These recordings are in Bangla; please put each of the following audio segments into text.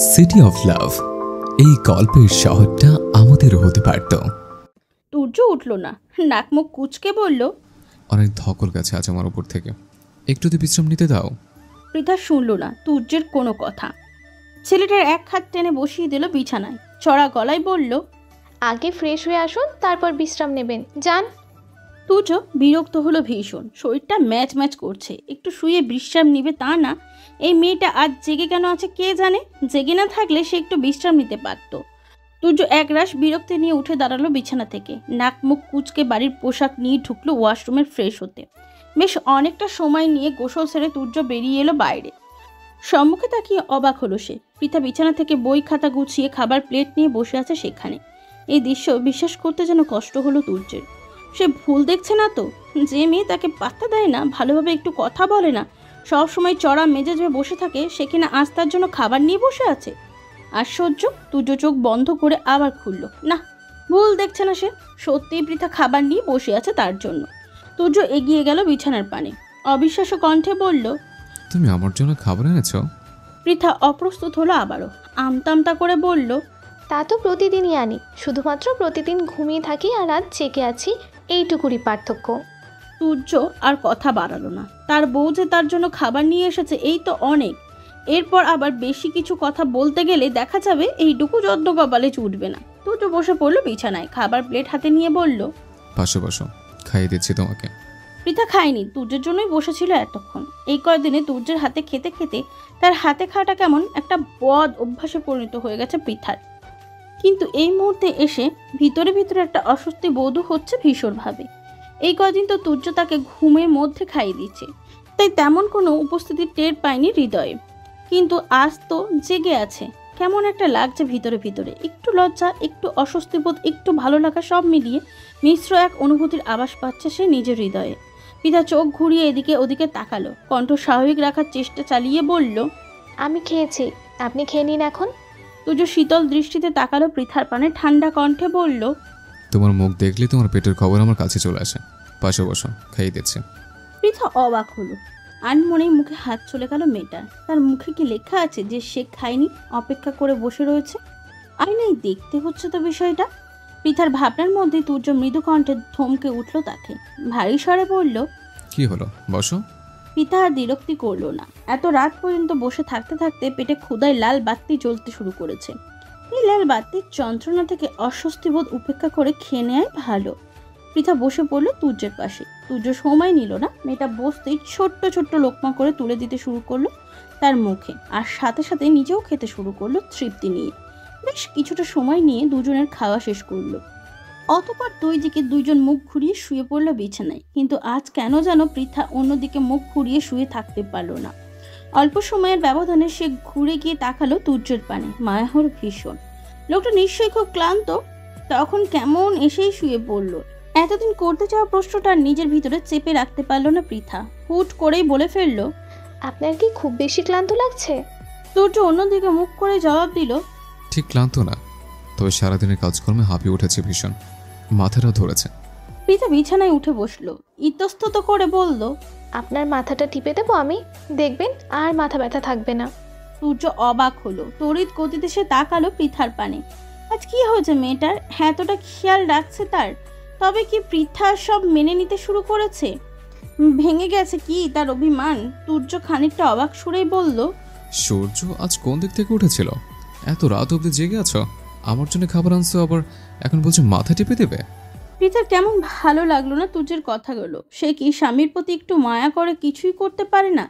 সিটি অফ লাভ, এই গল্পের শহরটা আমাদেরও হতে পারত। সূর্য উঠল না, নাক মুখ কুচকে বলল, অনেক ধকল গেছে আজ আমার উপর থেকে, একটু তো বিশ্রাম নিতে দাও। পৃথা শুনল না সূর্যের কোনো কথা। ছেলেটার এক হাত টেনে বসিয়ে দিল বিছানায়, চড়া গলায় বলল, আগে ফ্রেশ হয়ে আসুন, তারপর বিশ্রাম নেবেন, যান। সূর্য বিরক্ত হলো ভীষণ, শরীরটা ম্যাচ ম্যাচ করছে, একটু শুয়ে বিশ্রাম নিবে তা না। এই মেয়েটা আজ জেগে কেন আছে কে জানে, জেগে না থাকলে সে একটু বিশ্রাম নিতে পারত। সূর্য একরাশ বিরক্তি নিয়ে উঠে দাঁড়ালো বিছানা থেকে, নাক মুখ কুচকে বাড়ির পোশাক নিয়ে ঢুকলো ওয়াশরুমের ফ্রেশ হতে। বেশ অনেকটা সময় নিয়ে গোসল সেরে সূর্য বেরিয়ে এলো বাইরে। সম্মুখে তাকিয়ে অবাক হলো সে। পৃথা বিছানা থেকে বই খাতা গুছিয়ে খাবার প্লেট নিয়ে বসে আছে সেখানে। এই দৃশ্য বিশ্বাস করতে যেন কষ্ট হলো সূর্যের। সে ভুল দেখছে না তো? যে মেয়ে তাকে পাত্তা দেয় না, ভালোভাবে একটু কথা বলে না, সব সময় চড়া মেজাজে বসে থাকে, সে কিনা আজ তার জন্য খাবার নিয়ে বসে আছে। আশ্চর্য। সূর্য চোখ বন্ধ করে আবার খুলল। না, ভুল দেখছে না সে, সত্যিই পৃথা খাবার নিয়ে বসে আছে তার জন্য। সূর্য এগিয়ে গেল বিছানার পানে, অবিশ্বাস্য কণ্ঠে বলল, তুমি আমার জন্য খাবার এনেছ? পৃথা অপ্রস্তুত হলো আবারও, আমতা আমতা করে বলল, তা তো প্রতিদিনই আনি, শুধুমাত্র প্রতিদিন ঘুমিয়ে থাকি আর আজ জেগে আছি, এইটুকুরই পার্থক্য। সূর্য আর কথা বাড়ালো না। তার বউ যে তার জন্য খাবার নিয়ে এসেছে এই তো অনেক। এরপর আবার বেশি কিছু কথা বলতে গেলে দেখা যাবে এইটুকু যত্ন কপালে চুটবে না। সূর্য বসে পড়লো বিছানায়, খাবার প্লেট হাতে নিয়ে বলল, পাশে বসো, খাইয়ে দিচ্ছি তোমাকে। পৃথা খায়নি, সূর্যের জন্যই বসেছিল এতক্ষণ। এই কয়দিনে সূর্যের হাতে খেতে খেতে তার হাতে খাওয়াটা কেমন একটা বদ অভ্যাসে পরিণত হয়ে গেছে পৃথার। কিন্তু এই মুহূর্তে এসে ভিতরে ভিতরে একটা অস্বস্তি বোধ হচ্ছে ভীষণভাবে। এই কদিন তো সূর্য তাকে ঘুমের মধ্যে খাইয়ে দিচ্ছে, তাই তেমন কোনো উপস্থিতির টের পায়নি হৃদয়ে। কিন্তু আজ তো জেগে আছে, কেমন একটা লাগছে ভিতরে ভিতরে। একটু লজ্জা, একটু অস্বস্তিবোধ, একটু ভালো লাগা, সব মিলিয়ে মিশ্র এক অনুভূতির আভাস পাচ্ছে সে নিজের হৃদয়ে। পিতা চোখ ঘুরিয়ে এদিকে ওদিকে তাকালো, কণ্ঠ স্বাভাবিক রাখার চেষ্টা চালিয়ে বলল, আমি খেয়েছি, আপনি খেয়ে নিন এখন। সূর্য শীতল দৃষ্টিতে তাকালো পৃথার পানে, ঠান্ডা কণ্ঠে বলল, তোমার মুখ দেখলে তোমার পেটের খবর আমার কাছে চলে আসে। পাশে বসো, খাইয়ে দিচ্ছি। পৃথা অবাক হলো। আনমনেই মুখে হাত চলে গেল মেয়েটার। তার মুখে কি লেখা আছে যে সে খায়নি, অপেক্ষা করে বসে রয়েছে? আয়নায় দেখতে হচ্ছে তো বিষয়টা। পৃথার ভাবনার মধ্যে সূর্য মৃদু কণ্ঠে থমকে উঠল তাকে, ভারী স্বরে বলল, কি হলো, বসো। পৃথা আর বিরক্তি করলো না। এত রাত পর্যন্ত বসে থাকতে থাকতে পেটে ক্ষুধায় লাল বাতি জ্বলতে শুরু করেছে। এই লাল বাতির যন্ত্রণা থেকে অস্বস্তিবোধ উপেক্ষা করে খেয়ে নেয় ভালো। পৃথা বসে পড়লো সূর্যের পাশে। সূর্য সময় নিল না, মেয়েটা বসতেই ছোট্ট ছোট্ট লোকমা করে তুলে দিতে শুরু করলো তার মুখে, আর সাথে সাথে নিজেও খেতে শুরু করলো তৃপ্তি নিয়ে। বেশ কিছুটা সময় নিয়ে দুজনের খাওয়া শেষ করলো। অতপর দুই দিকে দুইজন মুখ ঘুরিয়ে শুয়ে পড়লো বিছানায়। কিন্তু আজ কেন যেন পৃথা অন্যদিকে মুখ ঘুরিয়ে শুয়ে থাকতে পারলো না। অল্প সময়ের ব্যবধানে সে ঘুরে গিয়ে তাকালো সূর্যের পানে, মায়া হলো ভীষণ। লোকটা নিশ্চয়ই খুব ক্লান্ত, তখন কেমন এসেই শুয়ে পড়লো। এতদিন করতে চাওয়া প্রশ্নটা নিজের ভিতরে চেপে রাখতে পারলো না পৃথা, হুট করেই বলে ফেললো, আপনার কি খুব বেশি ক্লান্ত লাগছে? সূর্য অন্যদিকে মুখ করে জবাব দিল, ঠিক ক্লান্ত না, তবে সারাদিনের কাজকর্মে হাঁপিয়ে উঠেছে ভীষণ, মাথাটাও ধরেছে। পৃথা বিছানায় উঠে বসলো, ইতস্তত করে বলল, আপনার মাথাটা টিপে দেবো আমি, দেখবেন আর মাথা ব্যথা থাকবে না। সূর্য অবাক হলো, তড়িৎ গতিতে সে তাকালো পৃথার পানে। আজ কি হয়েছে মেয়েটার, এতটা খেয়াল রাখছে তার? তবে কি পৃথা সব মেনে নিতে শুরু করেছে? ভেঙে গেছে কি তার অভিমান? সূর্য খানিকটা অবাক সুরেই বলল, সূর্য আজ কোন দিক থেকে উঠেছিল? এত রাত অবধি জেগে আছো, আমার জন্য খাবার আনছো, আবার এখন বলছো মাথা টিপে দেবে? পৃথার কেমন ভালো লাগলো না সূর্যের কথাগুলো। সে কি স্বামীর প্রতি একটু মায়া করে কিছুই করতে পারে না?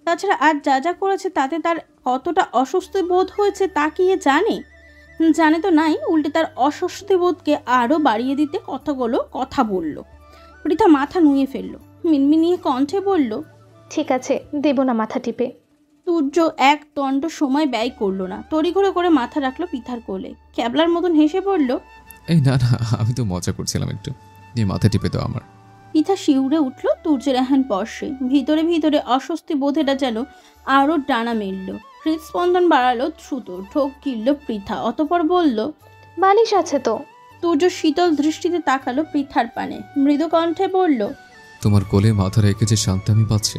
তাছাড়া আজ যা যা করেছে তাতে তার কতটা অস্বস্তি বোধ হয়েছে তা কি এ জানে? জানে তো নাই, উল্টে তার অস্বস্তি বোধকে আরও বাড়িয়ে দিতে কতগুলো কথা বলল। পৃথা মাথা নুয়ে ফেললো, মিনমিনিয়ে কণ্ঠে বলল, ঠিক আছে, দেব না মাথা টিপে। সূর্য এক দণ্ড সময় ব্যয় করলো না, তড়িঘড়ি করে মাথা রাখলো পৃথার কোলে, ক্যাবলার মতন হেসে বলল, এই না না, আমি তো মজা করছিলাম একটু, এই মাথা টিপে দাও আমার। পৃথা শিউরে উঠল সূর্যের এহেন স্পর্শে। ভিতরে ভিতরে অস্বস্তি বোধেটা যেন আরও ডানা মেলল, হৃদস্পন্দন বাড়ালো দ্রুত, ঢোক গিলল পৃথা। অতপর বলল, বালিশ আছে তো। সূর্য শীতল দৃষ্টিতে তাকালো পৃথার পানে, মৃদু কণ্ঠে বলল, তোমার কোলে মাথা রেখে যে শান্তি আমি পাচ্ছি,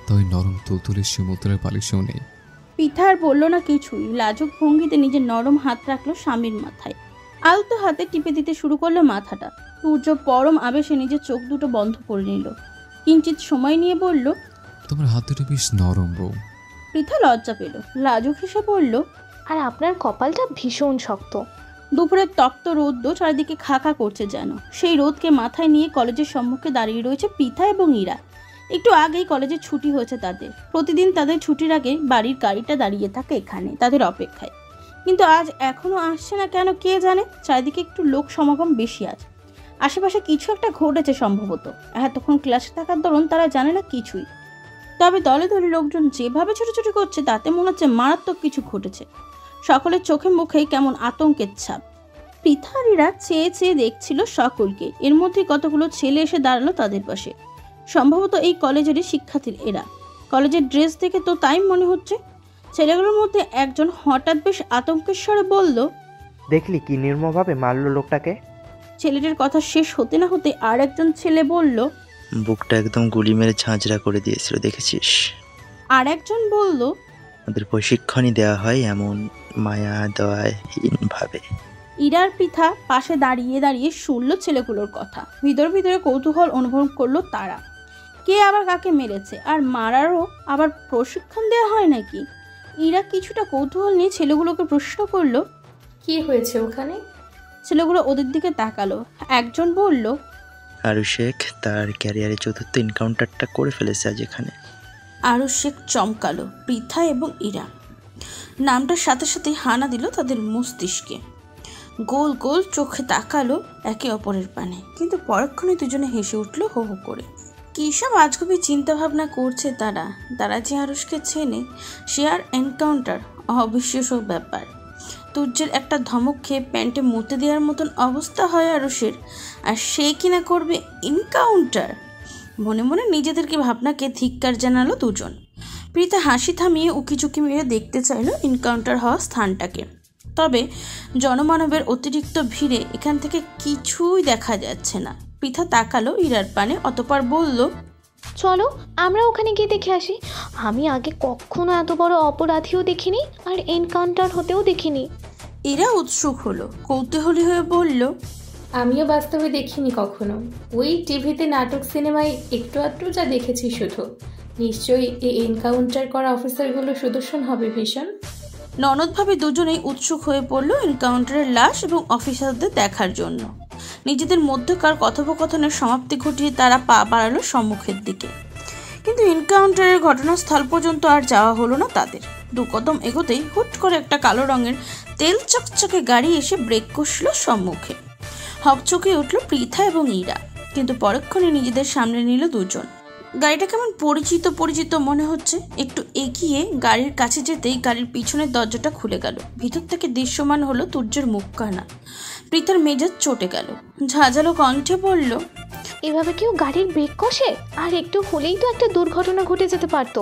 তা ওই নরম তুলতুলে শিমুলতলের বালিশেও নেই। পৃথা আর বলল না কিছুই। লাজুক ভঙ্গিতে নিজের নরম হাত রাখলো স্বামীর মাথায়, আলতো হাতে টিপে দিতে শুরু করলো মাথাটা। সূর্য পরম আবেশে নিজের চোখ দুটো বন্ধ করে নিল। কিঞ্চিত সময় নিয়ে বলল, তোমার হাত দুটো বেশ নরম বউ। পৃথা লজ্জা পেল, লাজুক হেসে বলল, আর আপনার কপালটা ভীষণ শক্ত। দুপুরের তপ্ত রোদ্দ চারিদিকে খাকা করছে যেন। সেই রোদকে মাথায় নিয়ে কলেজের সম্মুখে দাঁড়িয়ে রয়েছে পৃথা এবং ইরা। একটু আগেই কলেজের ছুটি হয়েছে তাদের। প্রতিদিন তাদের ছুটির আগে বাড়ির গাড়িটা দাঁড়িয়ে থাকে এখানে তাদের অপেক্ষায়, কিন্তু আজ এখনো আসছে না কেন কে জানে। চারিদিকে একটু লোক সমাগম বেশি আছে, আশেপাশে কিছু একটা ঘটেছে সম্ভবত। এতক্ষণ ক্লাসে থাকার দরুন তারা জানে না কিছুই, তবে দলে দলে লোকজন যেভাবে ছোটাছুটি করছে তাতে মনে হচ্ছে মারাত্মক কিছু ঘটেছে। সকলের চোখে মুখেই কেমন আতঙ্কের ছাপ। পৃথারীরা চেয়ে চেয়ে দেখছিল সকলকে। এর মধ্যে কতগুলো ছেলে এসে দাঁড়ালো তাদের পাশে। সম্ভবত এই কলেজেরই শিক্ষার্থী এরা। কলেজের ড্রেস দেখে তো তাই মনে হচ্ছে। ছেলেগুলোর মধ্যে একজন হঠাৎ বেশ আতঙ্কের স্বরে বলল, দেখলি কি নির্মমভাবে মারলো লোকটাকে? ছেলেটার কথা শেষ হতে না হতে আর একজন ছেলে বলল, বুকটা একদম গুলি মেরে ঝাঁঝরা করে দিয়েছিল, দেখেছিস? আর একজন বলল, ওদের প্রশিক্ষণই দেওয়া হয় এমন মায়া দয়াহীনভাবে। ইরার পৃথা পাশে দাঁড়িয়ে দাঁড়িয়ে শুনল ছেলেগুলোর কথা। ভিতরে ভিতরে কৌতূহল অনুভব করলো তারা, কে আবার কাকে মেরেছে, আর মারারও আবার প্রশিক্ষণ দেওয়া হয় নাকি। ইরা কিছুটা কৌতূহল নিয়ে ছেলেগুলোকে প্রশ্ন করলো, কি হয়েছে ওখানে? ছেলেগুলো ওদের দিকে তাকালো। একজন বলল, আরু শেখ তার ক্যারিয়ারে চতুর্থ এনকাউন্টারটা করে ফেলেছে আজ এখানে। আরু শেখ চমকালো। পৃথা এবং ইরা নামটার সাথে সাথে হানা দিল তাদের মস্তিষ্কে। গোল গোল চোখে তাকালো একে অপরের পানে, কিন্তু পরক্ষণে দুজনে হেসে উঠলো হো হো করে। কী সব আজগুবি চিন্তা ভাবনা করছে তারা। তারা যে আরুষকে চেনে, সে আর এনকাউন্টার, অবিশ্বাস্য ব্যাপার। তুর্যের একটা ধমক খেয়ে প্যান্টে মুতে দেওয়ার মতন অবস্থা হয় আরুষের, আর সে কিনা করবে এনকাউন্টার। মনে মনে নিজেদেরকে ভাবনাকে ধিক্কার জানালো দুজন। পৃথা হাসি থামিয়ে উকিঝুঁকি মেরে দেখতে চাইলো এনকাউন্টার হওয়া স্থানটাকে। তবে জনমানবের অতিরিক্ত ভিড়ে এখান থেকে কিছুই দেখা যাচ্ছে না। পৃথা তাকালো ইরার পানে, অতঃপর বলল, চলো আমরা ওখানে গিয়ে দেখে আসি। আমি আগে কখনো এত বড় অপরাধীও দেখিনি, আর এনকাউন্টার হতেও দেখিনি। ইরা উৎসুক হলো, কৌতূহলী হয়ে বলল, আমিও বাস্তবে দেখিনি কখনো। ওই টিভিতে নাটক সিনেমায় একটু আধটু যা দেখেছি শুধু। নিশ্চয়ই এই এনকাউন্টার করা অফিসারগুলো সুদর্শন হবে ভীষণ। ননদভাবে দুজনেই উৎসুক হয়ে পড়ল এনকাউন্টারের লাশ এবং অফিসারদের দেখার জন্য। নিজেদের মধ্যকার কথোপকথনের সমাপ্তি ঘটিয়ে তারা পা বাড়ালো সম্মুখের দিকে, কিন্তু এনকাউন্টারের ঘটনাস্থল পর্যন্ত আর যাওয়া হলো না তাদের। দু কদম এগোতেই হুট করে একটা কালো রঙের তেল চকচকে গাড়ি এসে ব্রেক কষল সম্মুখে। হকচকে উঠল পৃথা এবং ইরা, কিন্তু পরক্ষণে নিজেদের সামনে নিল দুজন। গাড়িটা কেমন পরিচিত পরিচিত মনে হচ্ছে। একটু এগিয়ে গাড়ির কাছে যেতেই গাড়ির পিছনের দরজাটা খুলে গেল। ভিতর থেকে দৃশ্যমান হলো তুর্যের মুখখানা। পৃথার মেজাজ চটে গেল, ঝাঁঝালো কণ্ঠে বলল, এভাবে কেউ গাড়ির ব্রেক কষে? আর একটু হলেই তো একটা দুর্ঘটনা ঘটে যেতে পারতো।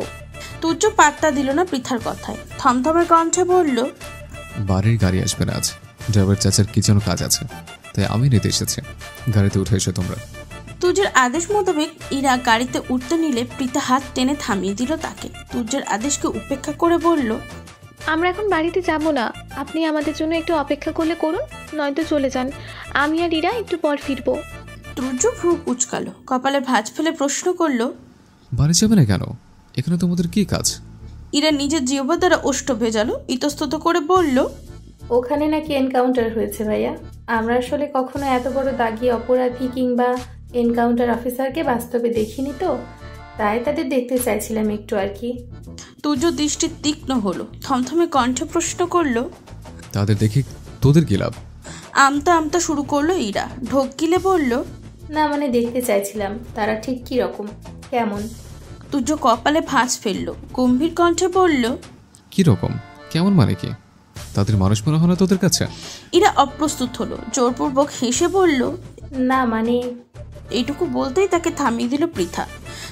তুর্য পাত্তা দিল না পৃথার কথায়, থমথমে কণ্ঠে বলল, বাড়ির গাড়ি আসবে না আজ, ড্রাইভার চাচার কি যেন কাজ আছে, তাই আমি নিতে এসেছি। গাড়িতে উঠে এসো তোমরা। তুর্যের আদেশ মোতাবেক ইরা গাড়িতে উঠতে নিলে পৃথা হাত টেনে থামিয়ে দিল তাকে। তুর্যের আদেশকে উপেক্ষা করে বলল, আমরা এখন বাড়িতে যাব না, আপনি আমাদের জন্য একটু অপেক্ষা করলে করুন, নয়তো চলে যান। আমি আর ইরা একটু পর ফিরবো। তুর্য ভ্রু কুচকালো, কপালে ভাঁজ ফেলে প্রশ্ন করল, বাড়ি যাবে না কেন? এখানে তোমাদের কি কাজ? ইরা নিজের জিহ্বা দ্বারা ওষ্ঠ ভেজালো, ইতস্তত করে বলল, ওখানে নাকি এনকাউন্টার হয়েছে ভাইয়া। আমরা আসলে কখনো এত বড় দাগি অপরাধী কিংবা এনকাউন্টার অফিসারকে বাস্তবে দেখিনি তো, তাই তাদের দেখতে চাইছিলাম একটু আর কি। তুর্য দৃষ্টি তীক্ষ্ণ হলো, থমথমে কণ্ঠে প্রশ্ন করল, তাদের দেখি তোদের কি লাভ? আমতা আমতা শুরু করলো ইরা, ঢোক গিলে বলল, না মানে দেখতে চাইছিলাম তারা ঠিক কী রকম, কেমন। তুর্য কপালে ভাঁজ ফেললো, গম্ভীর কণ্ঠে বলল, কি রকম? কেমন মানে কি? তাদের মানুষ মনে হয় না তোদের কাছে? ইরা অপ্রস্তুত হলো, জোরপূর্বক হেসে বলল, না মানে। এইটুকু বলতেই তাকে থামিয়ে দিল পৃথা।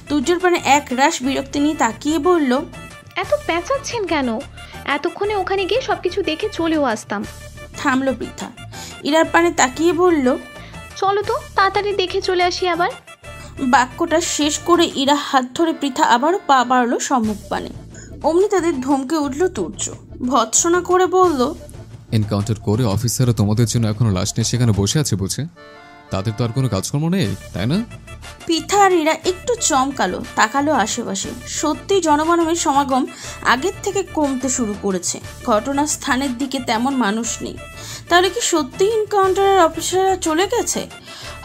তুর্যের পানে এক রাশ বিরক্তি নিয়ে তাকিয়ে বলল, এত পেঁচাচ্ছেন কেন? এতক্ষণে ওখানে গিয়ে সবকিছু দেখে চলেও আসতাম। থামলো পৃথা। ইরার পানে তাকিয়ে বলল, চলো তো তাড়াতাড়ি দেখে চলে আসি আবার। বাক্যটা শেষ করে ইরা হাত ধরে পৃথা আবারও পা বাড়ালো সম্মুখ পানে। অমনি তাদের ধমকে উঠল তুর্য। ভৎসনা করে বলল, এনকাউন্টার করে অফিসাররা তোমাদের জন্য এখনো লাশ নিয়ে সেখানে বসে আছে বুঝে? তাদের তো আর কোনো কাজকর্ম নেই, তাই না? পিথা আর ইরা একটু চমকালো, তাকালো আশেপাশে। সত্যি জনগণের সমাগম আগের থেকে কমতে শুরু করেছে। ঘটনার স্থানের দিকে তেমন মানুষ নেই। তাহলে কি সত্যি এনকাউন্টারের অফিসাররা চলে গেছে?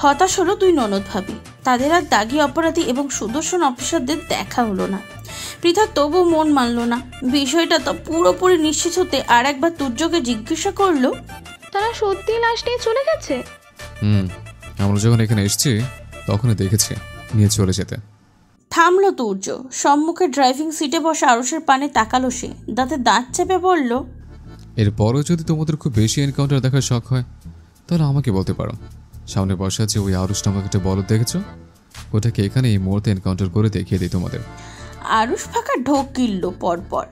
হতাশ হলো দুই ননদ ভাবি। তাদের আর দাগি অপরাধী এবং সুদর্শন অফিসারদের দেখা হলো না। পৃথা তবু মন মানল না। বিষয়টা তো পুরোপুরি নিশ্চিত হতে আর একবার তুর্যকে জিজ্ঞাসা করলো, তারা সত্যি লাশ নিয়ে চলে গেছে? আমরা যখন এখানে এসেছি তখনই দেখেছি নিয়ে চলে যেতে। থামলো তুর্য। সম্মুখে ড্রাইভিং সিটে বসা আরুষের পানে তাকালো সে। দাঁতে দাঁত চেপে বলল, এরপরও যদি তোমাদের খুব বেশি এনকাউন্টার দেখার শখ হয় তাহলে আমাকে বলতে পারো। সামনে বসা আছে ওই আরুষ নামক একটা বলদ দেখেছ? ওটাকে এখানে এই মুহূর্তে এনকাউন্টার করে দেখিয়ে দিই তোমাদের। আরুষ ফাঁকা ঢোক গিলল পরপর।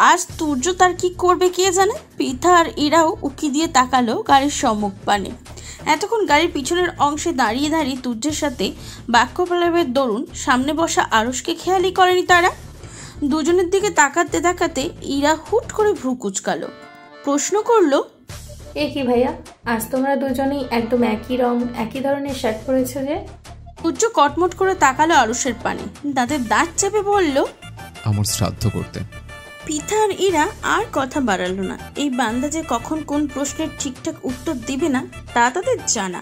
আজ তুর্য তার কি করবে কে জানে। পিথা আর ইরাও উকি দিয়ে তাকালো গাড়ির সম্মুখ পানে। এতক্ষণ গাড়ির পিছনের অংশে দাঁড়িয়ে দাঁড়িয়ে তুর্যের সাথে বাক্য প্রলাপের দরুন সামনে বসা আরুষকে খেয়ালই করেনি তারা। দুজনের দিকে তাকাতে তাকাতে ইরা হুট করে ভ্রু কুচকালো। প্রশ্ন করলো, এ কি ভাইয়া, আজ তোমরা দুজনেই একদম একই রং একই ধরনের শার্ট পরেছো যে? তুর্য কটমট করে তাকালো আরুষের পানে। দাঁতের দাঁত চেপে বলল, আমার শ্রাদ্ধ করতে। পিথা আর ইরা আর কথা বাড়ালো না। এই বান্দা যে কখন কোন প্রশ্নের ঠিকঠাক উত্তর দিবে না তা তাদের জানা।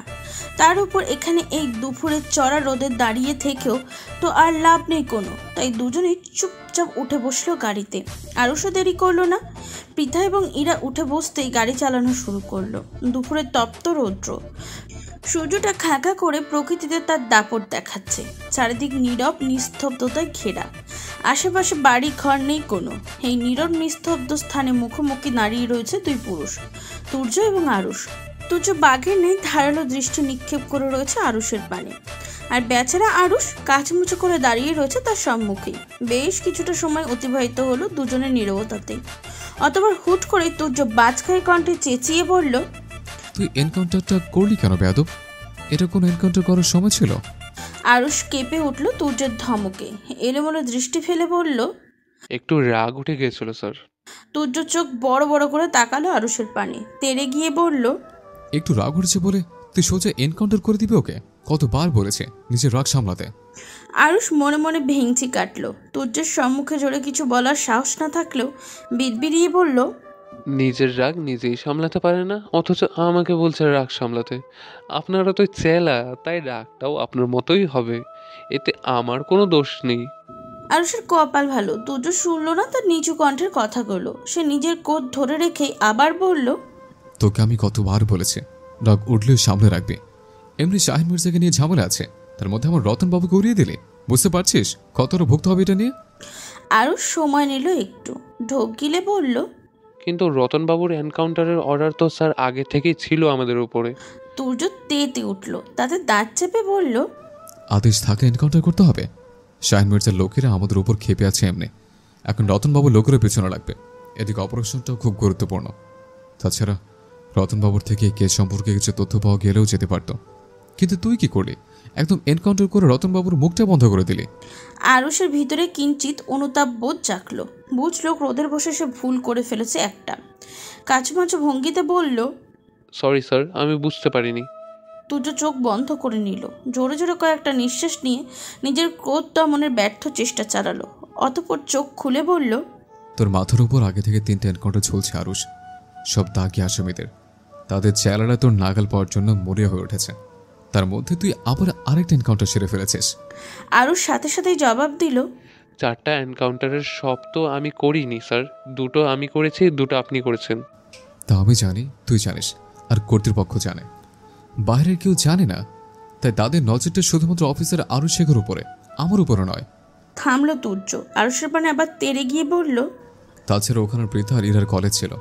তার উপর এখানে এই দুপুরে চড়া রোদে দাঁড়িয়ে থেকেও তো আর লাভ নেই কোনো। তাই দুজনেই চুপচাপ উঠে বসলো গাড়িতে। আরুষও দেরি করলো না। পৃথা এবং ইরা উঠে বসতেই গাড়ি চালানো শুরু করলো। দুপুরে তপ্ত রৌদ্র, সূর্যটা খাঁকা করে প্রকৃতিতে তার দাপট দেখাচ্ছে। চারিদিক নীরব নিস্তব্ধতায় ঘেরা। আশেপাশে বাড়ি ঘর নেই কোনো। এই নীরব নিস্তব্ধ স্থানে মুখোমুখি দাঁড়িয়ে রয়েছে দুই পুরুষ, তুর্য এবং আরুষ। তুর্য বাঘের নেই ধারালো দৃষ্টি নিক্ষেপ করে রয়েছে আরুষের পানে। আর বেচারা আরুষ কাচমুচো করে দাঁড়িয়ে রয়েছে তার সম্মুখে। বেশ কিছুটা সময় অতিবাহিত হলো দুজনের নীরবতাতে। অতবার হুট করে তুর্য বাজখাই কণ্ঠে চেঁচিয়ে বলল, তুই এনকাউন্টারটা করলি কেন বেয়াদব? এটা কোনো এনকাউন্টার করার সময় ছিল? আরুষ কেঁপে উঠল তুর্যের ধমকে। এলোমেলো দৃষ্টি ফেলে বলল, একটু রাগ উঠে গিয়েছিল স্যার। তুর্য চোখ বড় বড় করে তাকালো আরুষের পানে। তেড়ে গিয়ে বলল, একটু রাগ উঠেছে বলে তুই সোজা এনকাউন্টার করে দিবি ওকে? কতবার বলেছে নিজের রাগ সামলাতে। আরুষ মনে মনে ভেঙচি কাটলো। তুর্যের সম্মুখে জোরে কিছু বলার সাহস না থাকলেও বিড়বিড়িয়ে বলল, নিজের রাগ নিজেই সামলাতে পারে না, অথচ আমাকে বলছে রাগ সামলাতে। আপনারা তো চেলা, তাই রাগটাও আপনার মতোই হবে, এতে আমার কোনো দোষ নেই। আরুষের কপাল ভালো, তুর্য শুনল না তার নিচু কণ্ঠের কথাগুলো। সে নিজের কোট ধরে রেখে আবার বলল, তোকে আমি কতবার বলেছি রাগ উঠলেও সামলে রাখবি। এমনি শাহিন মির্জাকে নিয়ে ঝামেলা আছে, তার মধ্যে আমার রতন বাবুকে উড়িয়ে দিলে। বুঝতে পারছিস কতটা ভুগতে হবে এটা নিয়ে? আরুষ সময় নিল একটু, ঢোক গিলে বলল, কিন্তু রতনবাবুর এনকাউন্টারের অর্ডার তো স্যার আগে থেকেই ছিল আমাদের উপরে। তুর্য তেতে উঠল, তাতে দাঁত চেপে বলল, আদেশ থাকলে এনকাউন্টার করতে হবে। শাহিন মির্জার লোকেরা আমাদের উপর খেপে আছে এমনি। এখন রতনবাবুর লোকেরও পেছনে লাগবে। এদিকে অপারেশনটাও খুব গুরুত্বপূর্ণ। তাছাড়া রতনবাবুর থেকে কেস সম্পর্কে কিছু তথ্য পাওয়া গেলেও যেতে পারত। কিন্তু তুই কি করলি? একদম এনকাউন্টার করে রতনবাবুর মুখটা বন্ধ করে দিলি। আরুষের ভিতরে কিঞ্চিত অনুতাপ বোধ জাগলো। বুঝলো ক্রোধের বসে সে ভুল করে ফেলেছে একটা। কাচুমাচু ভঙ্গিতে বলল, সরি স্যার, আমি বুঝতে পারিনি। তুর্য চোখ বন্ধ করে নিল। জোরে জোরে কয়েকটা নিঃশ্বাস নিয়ে নিজের ক্রোধ দমনের ব্যর্থ চেষ্টা চালালো। অতঃপর চোখ খুলে বলল, তোর মাথার উপর আগে থেকে 3টে এনকাউন্টার চলছে আরুষ। সব দাগি আসামিদের। তাদের চেলারা তোর নাগাল পাওয়ার জন্য মরিয়া হয়ে উঠেছে। তার মধ্যে তুই আবার আরেকটা এনকাউন্টার সেরে ফেলেছিস। আরুষ সাথে সাথেই জবাব দিল, 4টা এনকাউন্টারের সব তো আমি করিনি স্যার, 2টো আমি করেছি, 2টো আপনি করেছেন। তা আমি জানি, তুই জানিস, আর কর্তৃপক্ষ জানে। বাইরের কেউ জানে না। তাই তাদের নজরটা শুধুমাত্র অফিসার আরুষ শেখের উপরে, আমার উপরে নয়। থামলো তুর্য। আরুষের পানে আবার তেড়ে গিয়ে বলল, তাছাড়া ওখানে পৃথা আর ইরার কলেজ ছিল।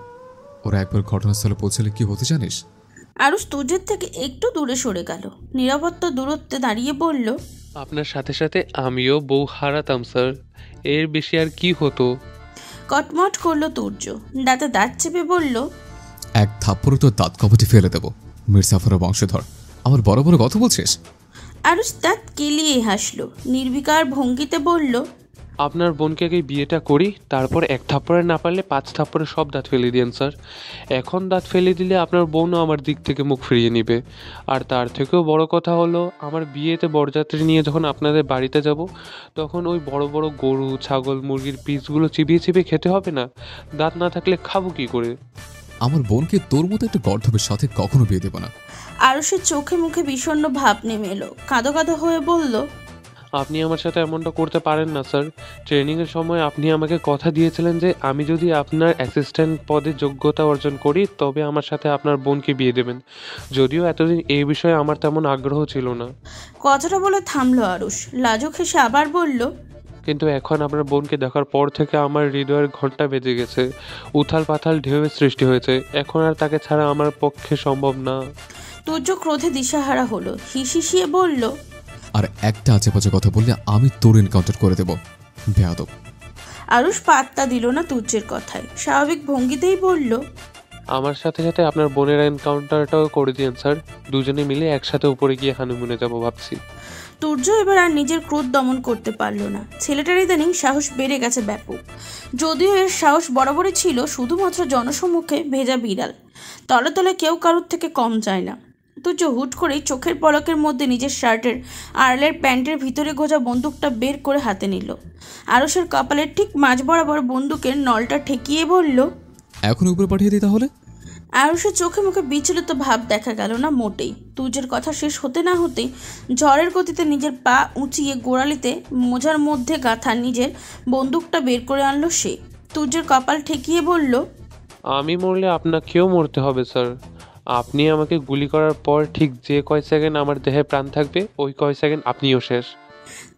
ওরা একবার ঘটনাস্থলে পৌঁছলে কি হতে জানিস? আরুষ তুর্যের থেকে একটু দূরে সরে গেল। নিরাপত্তা দূরত্বে দাঁড়িয়ে বলল, আপনার সাথে সাথে আমিও বউ হারাতাম স্যার, এর বেশি আর কি হতো? কটমট করলো তুর্য। দাঁতে দাঁত চেপে বলল, এক থাপ্পড়ে তোর দাঁত কপাটি ফেলে দেবো, মির্জাফরের বংশধর। আমার বড় বড় কথা বলছিস? আরুষ দাঁত কেলিয়ে হাসলো। নির্বিকার ভঙ্গিতে বলল, আপনার বোনকে আগে বিয়েটা করি, তারপর 1 থাপ্পড়ে না পারলে 5 থাপ্পড়ে সব দাঁত ফেলে দিন স্যার। এখন দাঁত ফেলে দিলে আপনার বোনও আমার দিক থেকে মুখ ফিরিয়ে নেবে। আর তার থেকেও বড় কথা হলো, আমার বিয়েতে বরযাত্রী নিয়ে যখন আপনাদের বাড়িতে যাব, তখন ওই বড় বড় গরু, ছাগল, মুরগির পিসগুলো চিবিয়ে চিবিয়ে খেতে হবে না? দাঁত না থাকলে খাবো কি করে? আমার বোনকে তোর মতো একটা গর্ধবের সাথে কখনো বিয়ে দেবো না। আরুষের চোখে মুখে বিষণ্ণ ভাব নেমে এলো, কাঁদো কাঁদো হয়ে বলল, আপনি আমার সাথে এমনটা করতে পারেন না স্যার। ট্রেনিংয়ের সময় আপনি আমাকে কথা দিয়েছিলেন যে আমি যদি আপনার অ্যাসিস্ট্যান্ট পদে যোগ্যতা অর্জন করি তবে আমার সাথে আপনার বোনকে বিয়ে দেবেন। যদিও এতদিন এই বিষয়ে আমার তেমন আগ্রহ ছিল না। কথাটা বলে থামলো আরুষ, লাজুক হেসে আবার বলল, কিন্তু এখন আপনার বোনকে দেখার পর থেকে আমার হৃদয়ের ঘন্টা বেজে গেছে, উথাল পাথাল ঢেউয়ের সৃষ্টি হয়েছে। এখন আর তাকে ছাড়া আমার পক্ষে সম্ভব না। তুর্য ক্রোধে দিশাহারা হলো, হিসিয়ে বলল, আর একটা আজেবাজে কথা বললে আমি তোর এনকাউন্টার করে দেবো, বেয়াদব। আরুষ পাত্তা দিল না তুর্যের কথায়, স্বাভাবিক ভঙ্গিতেই বলল, আমার সাথে সাথে আপনার বোনের এনকাউন্টারটাও করে দিন স্যার। দুজনে মিলে একসাথে উপরে গিয়ে হানিমুনে যাব ভাবছি। তুর্য এবার আর নিজের ক্রোধ দমন করতে পারল না। ছেলেটার ইদানিং সাহস বেড়ে গেছে ব্যাপক। যদিও এর সাহস বরাবরই ছিল, শুধুমাত্র জনসম্মুখে ভেজা বিড়াল, তলে তলে কেউ কারোর থেকে কম যায় না। তুর্য হুট করেই চোখের পলকের মধ্যে নিজের শার্টের আড়লের প্যান্টের ভিতরে গোজা বন্দুকটা বের করে হাতে নিল। আরুষের কপালের ঠিক মাঝ বরাবর বন্দুকের নলটা ঠেকিয়ে বলল, এখন উপরে পাঠিয়ে দিই তাহলে? আরুষের চোখে মুখে বিচলিত ভাব দেখা গেল না মোটেই। তুর্যের কথা শেষ হতে না হতেই ঝড়ের গতিতে নিজের পা উঁচিয়ে গোড়ালিতে মোজার মধ্যে গাঁথা নিজের বন্দুকটা বের করে আনলো সে। তুর্যের কপাল ঠেকিয়ে বলল, আমি মরলে আপনাকেও মরতে হবে স্যার। আপনি আমাকে গুলি করার পর ঠিক যে কয় সেকেন্ড আমার দেহে প্রাণ থাকবে, ওই কয় সেকেন্ড আপনিও শেষ।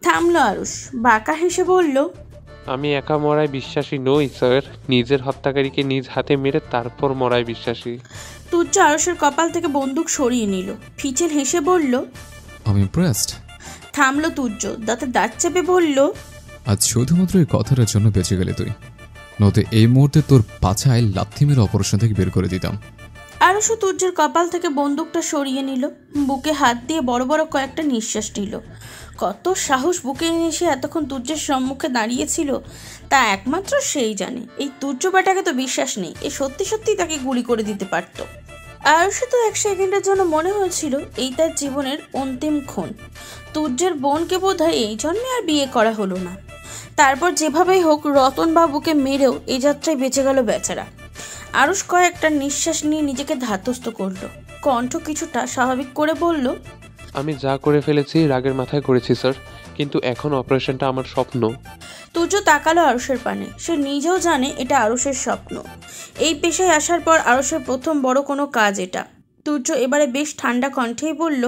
থামলো আরুষ, বাঁকা হেসে বলল, আমি একা মরায় বিশ্বাসী নই স্যার। নিজের হত্যাকারীকে নিজ হাতে মেরে তারপর মরায় বিশ্বাসী। তুর্য আরুষের কপাল থেকে বন্দুক সরিয়ে নিল, ফিচেল হেসে বলল, আমি ইমপ্রেসড। থামলো তুর্য, দাঁতে দাঁত চেপে বলল, আজ শুধুমাত্র এই কথাটার জন্য বেঁচে গেলে তুই, নয়তো এই মুহূর্তে তোর পাছায় লাথি মেরে অপারেশন থেকে বের করে দিতাম। আরুষ তুর্যের কপাল থেকে বন্দুকটা সরিয়ে নিল, বুকে হাত দিয়ে বড় বড় কয়েকটা নিঃশ্বাস নিল। কত সাহস বুকে নিয়ে এসে এতক্ষণ তুর্যের সম্মুখে দাঁড়িয়েছিল তা একমাত্র সেই জানে। এই তুর্য বেটাকে তো বিশ্বাস নেই, এ সত্যি সত্যি তাকে গুলি করে দিতে পারত। আরুষে তো 1 সেকেন্ডের জন্য মনে হয়েছিল এই তার জীবনের অন্তিম ক্ষণ। তুর্যের বোনকে বোধহয় এই জন্মে আর বিয়ে করা হলো না। তারপর যেভাবেই হোক রতনবাবুকে মেরেও এই যাত্রায় বেঁচে গেল বেচারা। আরুষ কয়েকটা নিঃশ্বাস নিয়ে নিজেকে ধাতস্থ করলো, কণ্ঠ কিছুটা স্বাভাবিক করে বলল, আমি যা করে ফেলেছি রাগের মাথায় করেছি স্যার, কিন্তু এখন অপারেশনটা আমার স্বপ্ন। তুর্য তাকালো আরুষের পানে। সে নিজেও জানে এটা আরুষের স্বপ্ন। এই পেশায় আসার পর আরুষের প্রথম বড় কোনো কাজ এটা। তুর্য এবারে বেশ ঠান্ডা কণ্ঠেই বলল,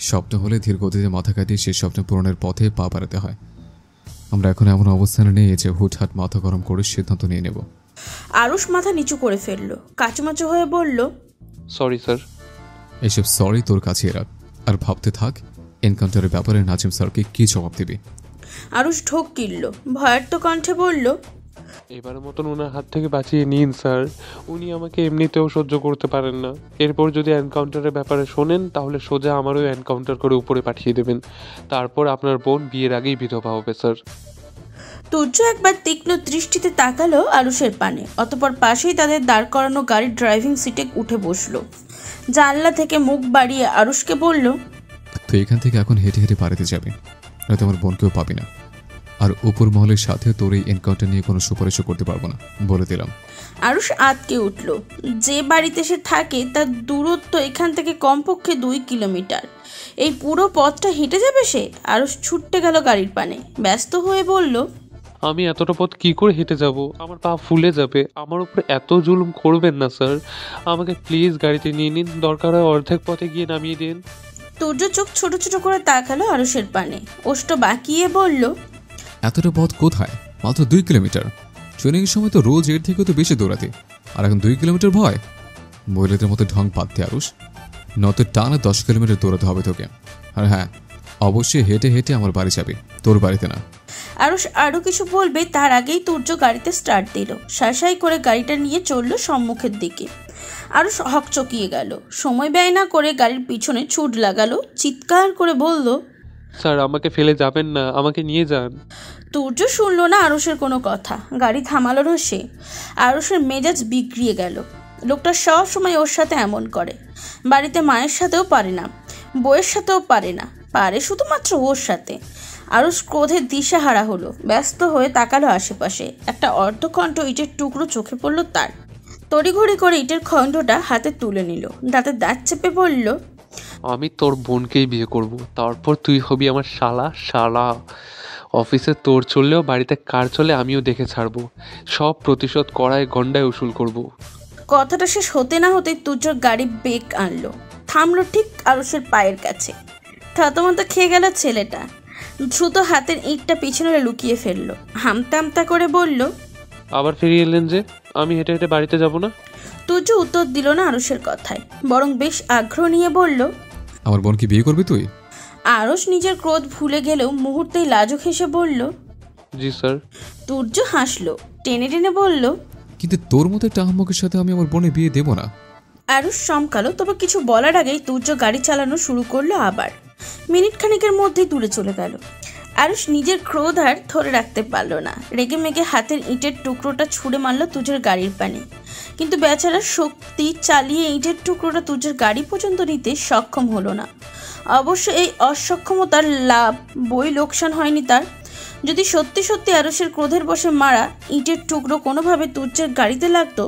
স্বপ্ন হলে ধীর গতিতে মাথা কাটিয়ে সেই স্বপ্ন পূরণের পথে পা বাড়াতে হয়। আমরা এখন এমন অবস্থানে নেই যে হুটহাট মাথা গরম করে সিদ্ধান্ত নিয়ে নেব। আরুষ মাথা নিচু করে ফেললো, কাচুমাচু হয়ে বলল, সরি স্যার। এসব সরি তোর কাছে রাখ, আর ভাবতে থাক এনকাউন্টারের ব্যাপারে নাজিম স্যারকে কি জবাব দিবি। আরুষ ঢোক কিনল, ভয়ার্ত কণ্ঠে বলল, এবারের মতন ওনার হাত থেকে বাঁচিয়ে নিন স্যার। উনি আমাকে এমনিতেও সহ্য করতে পারেন না। এরপর যদি এনকাউন্টারের ব্যাপারে শোনেন তাহলে সোজা আমারও এনকাউন্টার করে উপরে পাঠিয়ে দেবেন। তারপর আপনার বোন বিয়ের আগেই বিধবা হবে স্যার। তুর্য একবার তীক্ষ্ণ দৃষ্টিতে তাকালো আরুষের পানে, অতপর পাশেই তাদের দাঁড় করানো গাড়ির ড্রাইভিং সিটে উঠে বসলো। জানলা থেকে মুখ বাড়িয়ে আরুষকে বলল, তুই এখান থেকে এখন হেঁটে হেঁটে বাড়িতে যাবি, নয়তো আমার বোনকেও পাবি না। আর উপর মহলের সাথে তোর এই এনকাউন্টার নিয়ে কোনো সুপারিশও করতে পারবো না, বলে দিলাম। আরুষ আতকে উঠল। যে বাড়িতে সে থাকে তার দূরত্ব এখান থেকে কমপক্ষে 2 কিলোমিটার। এই পুরো পথটা হেঁটে যাবে সে? আরুষ ছুটতে গেল গাড়ির পানে, ব্যস্ত হয়ে বলল, আমি এতটা পথ কী করে হেঁটে যাব? আমার পা ফুলে যাবে। আমার উপরে এত জুলুম করবেন না স্যার। আমাকে প্লিজ গাড়িতে নিয়ে নিন, দরকার হয় অর্ধেক পথে গিয়ে নামিয়ে দিন। তুর্য চোখ ছোট ছোট করে তাকালো আরুষের পানে, ওষ্ঠ বাঁকিয়ে বলল, এতটা পথ কোথায়? মাত্র 2 কিলোমিটার। ট্রেনিংয়ের সময় তো রোজ এর থেকেও তো বেশি দৌড়াতে, আর এখন 2 কিলোমিটার ভয়? মহিলাদের মতো ঢং পাততে আরুষ, নয়তো টানা 10 কিলোমিটার দৌড়াতে হবে তোকে। আর হ্যাঁ, অবশ্যই হেঁটে হেঁটে আমার বাড়ি যাবে, তোর বাড়িতে না। আরুষ আরও কিছু বলবে তার আগেই তুর্য গাড়িতে স্টার্ট দিল। শাসাই করে গাড়িটা নিয়ে চলল সম্মুখের দিকে। আরুষ হকচকিয়ে গেল, সময় ব্যয় না করে গাড়ির পিছনে ছুট লাগালো, চিৎকার করে বলল, স্যার আমাকে ফেলে যাবেন না, আমাকে নিয়ে যান। তুর্য শুনল না আরুষের কোনো কথা, গাড়ি থামালো না সে। আরুষের মেজাজ বিগড়িয়ে গেল। লোকটা সব সময় ওর সাথে এমন করে। বাড়িতে মায়ের সাথেও পারে না, বউয়ের সাথেও পারে না, পারে শুধুমাত্র ওর সাথে। আরুষ ক্রোধে দিশাহারা হলো, ব্যস্ত হয়ে তাকালো আশেপাশে। একটা অর্ধখণ্ড ইটের টুকরো চোখে পড়লো তার। তড়িঘড়ি করে ইটের খণ্ডটা হাতে তুলে নিল, দাঁতে দাঁত চেপে বলল, আমি তোর বোনকেই বিয়ে করব, তারপর তুই হবি আমার শালা। শালা অফিসে তোর চললেও বাড়িতে কার চলে আমিও দেখে ছাড়বো। সব প্রতিশোধ কড়ায় গন্ডায় উসুল করব। কথাটা শেষ হতে না হতেই তুর্যর গাড়ি বেগ আনলো, থামলো ঠিক আরুষের পায়ের কাছে। থতমত খেয়ে গেল ছেলেটা। দ্রুত হাতের ইটটা পিছনে লুকিয়ে ফেললো, হামতা হামতা করে বলল, আবার ফিরিয়ে এলেন যে? আমি হেঁটে হেঁটে বাড়িতে যাব না। তুর্য উত্তর দিল না আরুষের কথায়, বরং বেশ আগ্রহ নিয়ে বলল, আমার বোনকে বিয়ে করবি তুই? আরুষ নিজের ক্রোধ ভুলে গেলেও মুহূর্তেই লাজুক হেসে বলল, জি স্যার। তুর্য হাসলো, টেনে টেনে বলল, কিন্তু তোর মতো একটা আহম্মকের সাথে আমি আমার বোনের বিয়ে দেবো না। আরুষ চমকালো, তবে কিছু বলার আগেই তুর্য গাড়ি চালানো শুরু করলো আবার। মিনিট খানিকের মধ্যেই দূরে চলে গেল। আরুষ নিজের ক্রোধ আর ধরে রাখতে পারল না, রেগে মেগে হাতের ইটের টুকরোটা ছুঁড়ে মারল তুজের গাড়ির পানে। কিন্তু বেচারা শক্তি চালিয়ে ইটের টুকরোটা তুজের গাড়ি পর্যন্ত নিতে সক্ষম হলো না। অবশ্য এই অসক্ষমতার লাভ বই লোকসান হয়নি তার। যদি সত্যি সত্যি আরুষের ক্রোধের বশে মারা ইটের টুকরো কোনোভাবে তুর্যের গাড়িতে লাগতো,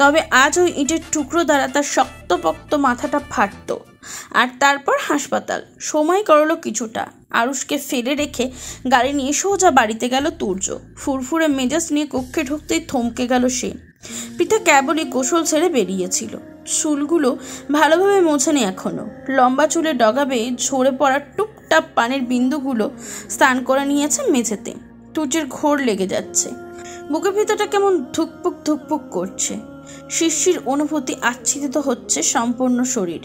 তবে আজ ওই ইটের টুকরো দ্বারা তার শক্তপোক্ত মাথাটা ফাটতো। আর তারপর হাসপাতাল। সময় করলো কিছুটা। আরুষকে ফেলে রেখে গাড়ি নিয়ে সোজা বাড়িতে গেল তুর্য। ফুরফুরে মেজাজ নিয়ে কক্ষে ঢুকতেই থমকে গেল সে। পিতা কেবলই গোসল ছেড়ে বেরিয়েছিল। চুলগুলো ভালোভাবে মোছেনি এখনো। লম্বা চুলে ডগা বেয়ে ঝরে পড়া টুপটাপ পানির বিন্দুগুলো স্নান করে নিয়েছে মেঝেতে। তুর্যের ঘোর লেগে যাচ্ছে, বুকের ভিতরটা কেমন ধুকপুক ধুকপুক করছে। শিরশির অনুভূতি আচ্ছাদিত হচ্ছে সম্পূর্ণ শরীর।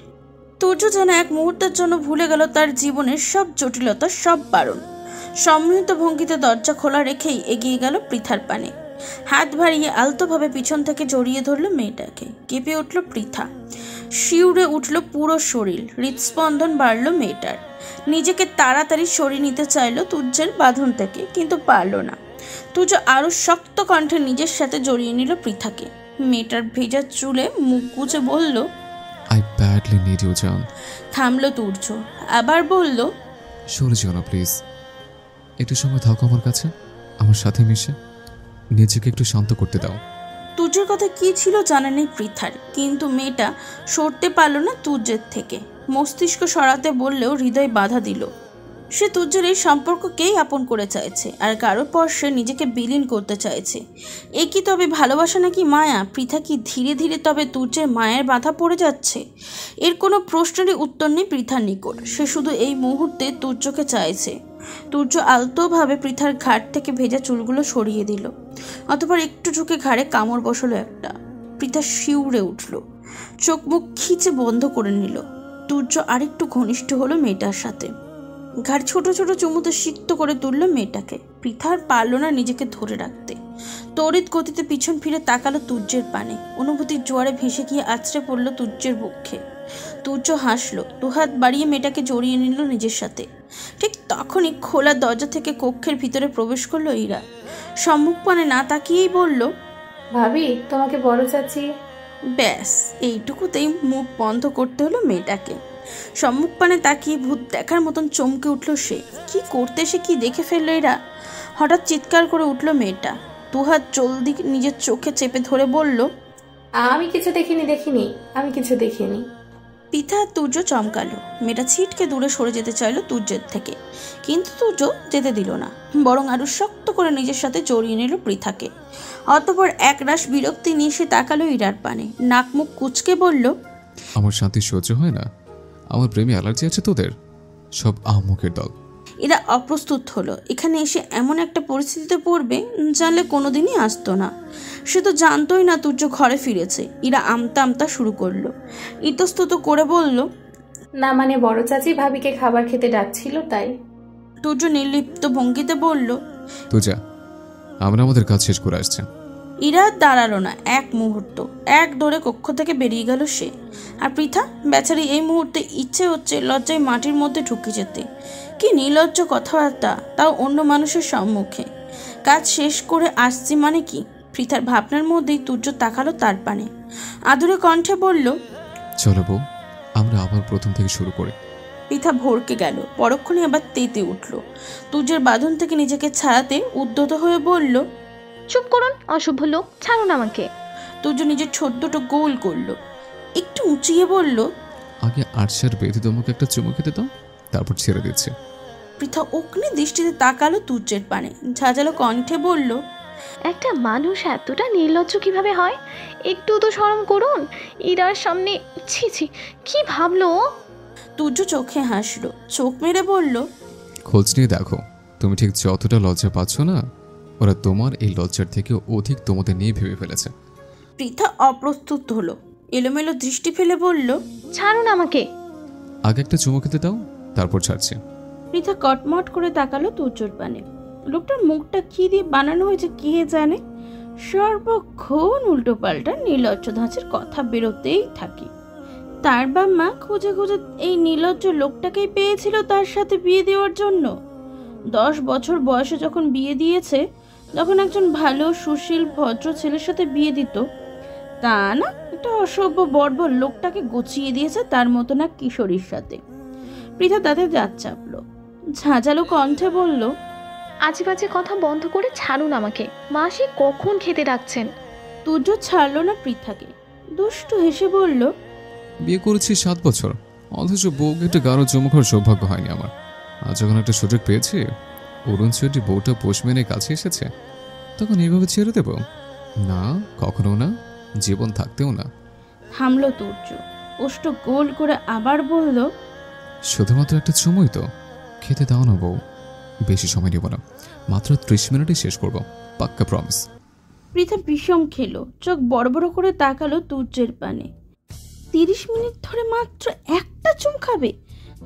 তুর্য যেন এক মুহূর্তের জন্য ভুলে গেল তার জীবনের সব জটিলতা, সব বারণ। সম্মিলিত ভঙ্গিতে দরজা খোলা রেখেই এগিয়ে গেল পৃথার পানে। হাত বাড়িয়ে আলতোভাবে পিছন থেকে জড়িয়ে ধরল মেয়েটাকে। কেঁপে উঠল পৃথা, শিউরে উঠল পুরো শরীর, হৃদস্পন্দন বাড়ল মেয়েটার। নিজেকে তাড়াতাড়ি সরিয়ে নিতে চাইল তুর্যের বাঁধন থেকে, কিন্তু পারল না। তুর্য আরো শক্ত কণ্ঠে নিজের সাথে জড়িয়ে নিল পৃথাকে। মেয়েটার ভেজা চুলে মুখ গুজে বলল, আই ব্যাডলি নিড ইউ জান। থামলো তুর্য, আবার বলল, সরে যেও না প্লিজ, একটু সময় থাকো আমার কাছে, আমার সাথে মিশে নিজেকে একটু শান্ত করতে দাও। তুর্যের কথা কি ছিল জানা নেই পৃথার, কিন্তু মেয়েটা সরতে পারল না তুর্যের থেকে। মস্তিষ্ক সরাতে বললেও হৃদয় বাধা দিল। সে তুর্যের এই সম্পর্ককেই আপন করে চাইছে, আর কারোর পর সে নিজেকে বিলীন করতে চাইছে। এ কি তবে ভালোবাসা নাকি মায়া? পৃথা কি ধীরে ধীরে তবে তুর্যের মায়ের বাধা পড়ে যাচ্ছে? এর কোনো প্রশ্নেরই উত্তর নেই পৃথার নিকট। সে শুধু এই মুহূর্তে তুর্যকে চাইছে। তুর্য আলতোভাবে পৃথার ঘাট থেকে ভেজা চুলগুলো সরিয়ে দিল, অতঃপর একটু ঝুঁকে ঘাড়ে কামড় বসলো একটা। পৃথা শিউরে উঠল, চোখ মুখ খিচে বন্ধ করে নিল। তুর্য আরেকটু ঘনিষ্ঠ হলো মেয়েটার সাথে। ঘাড় ছোট ছোট চুমুতে সিক্ত করে তুলল মেয়েটাকে। পৃথার পারল না নিজেকে ধরে রাখতে। তড়িৎ গতিতে পিছন ফিরে তাকালো তুর্যের পানে। অনুভূতির জোয়ারে ভেসে গিয়ে আছড়ে পড়ল তুর্যের বক্ষে। তুর্য হাসলো, দুহাত বাড়িয়ে মেয়েটাকে জড়িয়ে নিল নিজের সাথে। ঠিক তখনই খোলা দরজা থেকে কক্ষের ভিতরে প্রবেশ করলো ইরা। সম্মুখপানে না তাকিয়েই বলল, ভাবি, তোমাকে বড় চাচি। ব্যাস এইটুকুতেই মুখ বন্ধ করতে হলো মেয়েটাকে। সম্মুখপানে তাকিয়ে ভূত দেখার মতন চমকে উঠল সে। কি করতে সে কি দেখে ফেললো এরা? হঠাৎ চিৎকার করে উঠল মেয়েটা। দুহাত জলদি নিজের চোখে চেপে ধরে বলল, আমি কিছু দেখিনি, আমি কিছু দেখিনি। পৃথা আর তুর্য চমকালো। মেয়েটা ছিটকে দূরে সরে যেতে চাইল তুর্যের থেকে, কিন্তু তুর্য যেতে দিল না, বরং আরো শক্ত করে নিজের সাথে জড়িয়ে নিল পৃথাকে। অতঃপর একরাশ বিরক্তি নিয়ে সে তাকালো ইরার পানে, নাক মুখ কুচকে বলল, আমার শান্তি সহ্য হয় না, আমার প্রেমে অ্যালার্জি আছে তোদের, সব আহম্মকের দল। এরা অপ্রস্তুত হলো। এখানে এসে এমন একটা পরিস্থিতিতে পড়বে জানলে কোনোদিনই আসতো না। সে তো জানতোই না তুর্য ঘরে ফিরেছে। ইরা আমতা আমতা শুরু করলো, ইতস্তত করে বলল, না মানে বড় চাচি ভাবিকে খাবার খেতে ডাকছিল তাই। তুর্য নির্লিপ্ত ভঙ্গিতে বলল, তো যা, আমরা আমাদের কাজ শেষ করে আসছি। ইরা দাঁড়ালো না এক মুহূর্ত। এক দৌড়ে কক্ষ থেকে বেরিয়ে গেল সে। আর পৃথা বেচারি এই মুহূর্তে ইচ্ছে হচ্ছে লজ্জায় মাটির মধ্যে ঢুকে যেতে। কি নির্লজ্জ কথাবার্তা, তাও অন্য মানুষের সম্মুখে। কাজ শেষ করে আসছি মানে কি? পৃথার ভাবনার মধ্যেই তুর্য তাকালো তার পানে, আদুরে কণ্ঠে বলল, চলো বউ, আমরা আবার প্রথম থেকে শুরু করি। পৃথা ভরকে গেল, পরক্ষণে আবার তেতে উঠল। তুর্যের বাঁধন থেকে নিজেকে ছাড়াতে উদ্যত হয়ে বলল, চুপ করুন অশুভ লোক, ছাড়ুন আমাকে। তুর্য নিজের ছোট দুটো গোল করলো, একটু উঁচিয়ে বলল, আগে আরশার বেঁধে তোমাকে একটা চুমু খেতে দাও, তারপর ছেড়ে দিচ্ছে। পৃথা অগ্নি দৃষ্টিতে তাকালো তুর্যের পানে, ঝাঁঝালো কণ্ঠে বলল, একটা মানুষ এতটা নির্লজ্জ কিভাবে হয়? একটু তো শরম করুন। ইরার সামনে ছি ছি, কি ভাবলো? তুর্য চোখে হাসলো, চোখ মেরে বলল, খোঁজ নিয়ে দেখো, তুমি ঠিক যতটা লজ্জা পাচ্ছ না, ওরা তোমার এই লজ্জার থেকে অধিক তোমাদের নিয়ে ভেবে ফেলেছে। পৃথা অপ্রস্তুত হলো, এলোমেলো দৃষ্টি ফেলে বলল, ছাড়ুন আমাকে। আগে একটা চুমু খেতে দাও, তারপর ছাড়ছি। পৃথা কটমট করে তাকালো তুর্যর পানে। লোকটার মুখটা কি দিয়ে বানানো হয়েছে কে জানে, সর্বক্ষণ উল্টো পাল্টা নির্লজ্জ ধাঁচের কথা বেরোতেই থাকে। তার বা মা খুঁজে খুঁজে এই নির্লজ্জ লোকটাকেই পেয়েছিল তার সাথে বিয়ে দেওয়ার জন্য। 10 বছর বয়সে যখন বিয়ে দিয়েছে, যখন একজন ভালো সুশীল ভদ্র ছেলের সাথে বিয়ে দিত, তা না একটা অসভ্য বর্বর লোকটাকে গচিয়ে দিয়েছে তার মতো না কিশোরীর সাথে। পৃথা তাতে দাঁত চাপলো, ঝাঁঝালো কণ্ঠে বলল, আজে বাজে কথা বন্ধ করে ছাড়ুন আমাকে। মাসি কখন খেতে ডাকছেন? তুর্য ছাড়লো না পৃথাকে, দুষ্টু হেসে বলল, বিয়ে করেছি 7 বছর, অথচ বউকে একটা গাঢ় চুমু খাওয়ার সৌভাগ্য হয়নি আমার। আজ যখন একটা সুযোগ পেয়েছি, অরুণ চৌধুরী বউটা পোষ মেনে কাছে এসেছে, তখন এইভাবে ছেড়ে দেব না, কখনো না, জীবন থাকতেও না। থামলো তুর্য, ওষ্ঠ গোল করে আবার বলল, শুধুমাত্র একটা চুমুই তো, খেতে দাও না বউ, বেশি সময় নেব না, মাত্র 30 মিনিটই শেষ করব, পাক্কা প্রমিস। পৃথা বিষম খেলো, চোখ বড় বড় করে তাকালো তুর্যের পানে। 30 মিনিট ধরে মাত্র একটা চুম খাবে,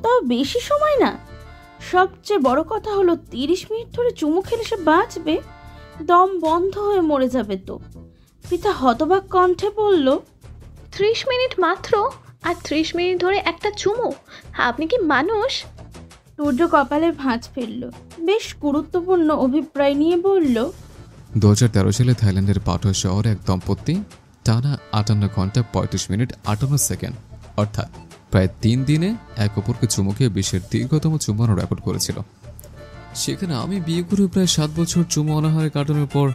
তাও বেশি সময় না। সবচেয়ে বড় কথা হলো 30 মিনিট ধরে চুমু খেলে সে বাঁচবে, দম বন্ধ হয়ে মরে যাবে তো। পৃথা হতবাক কণ্ঠে বলল, 30 মিনিট মাত্র? আর 30 মিনিট ধরে একটা চুমু? আপনি কি মানুষ? তুর্য কপালে ভাঁজ ফেলল, বেশ গুরুত্বপূর্ণ অভিপ্রায় নিয়ে বলল, 2013 সালে থাইল্যান্ডের পাটনা শহরে এক দম্পতি টানা 58 ঘন্টা 35 মিনিট 58 সেকেন্ড, অর্থাৎ প্রায় 3 দিনে এক অপরকে চুমু খেয়ে বিশ্বের দীর্ঘতম চুম্বন রেকর্ড করেছিল। সেখানে আমি বিয়ে করে প্রায় 7 বছর চুমু অনাহারে কাটানোর পর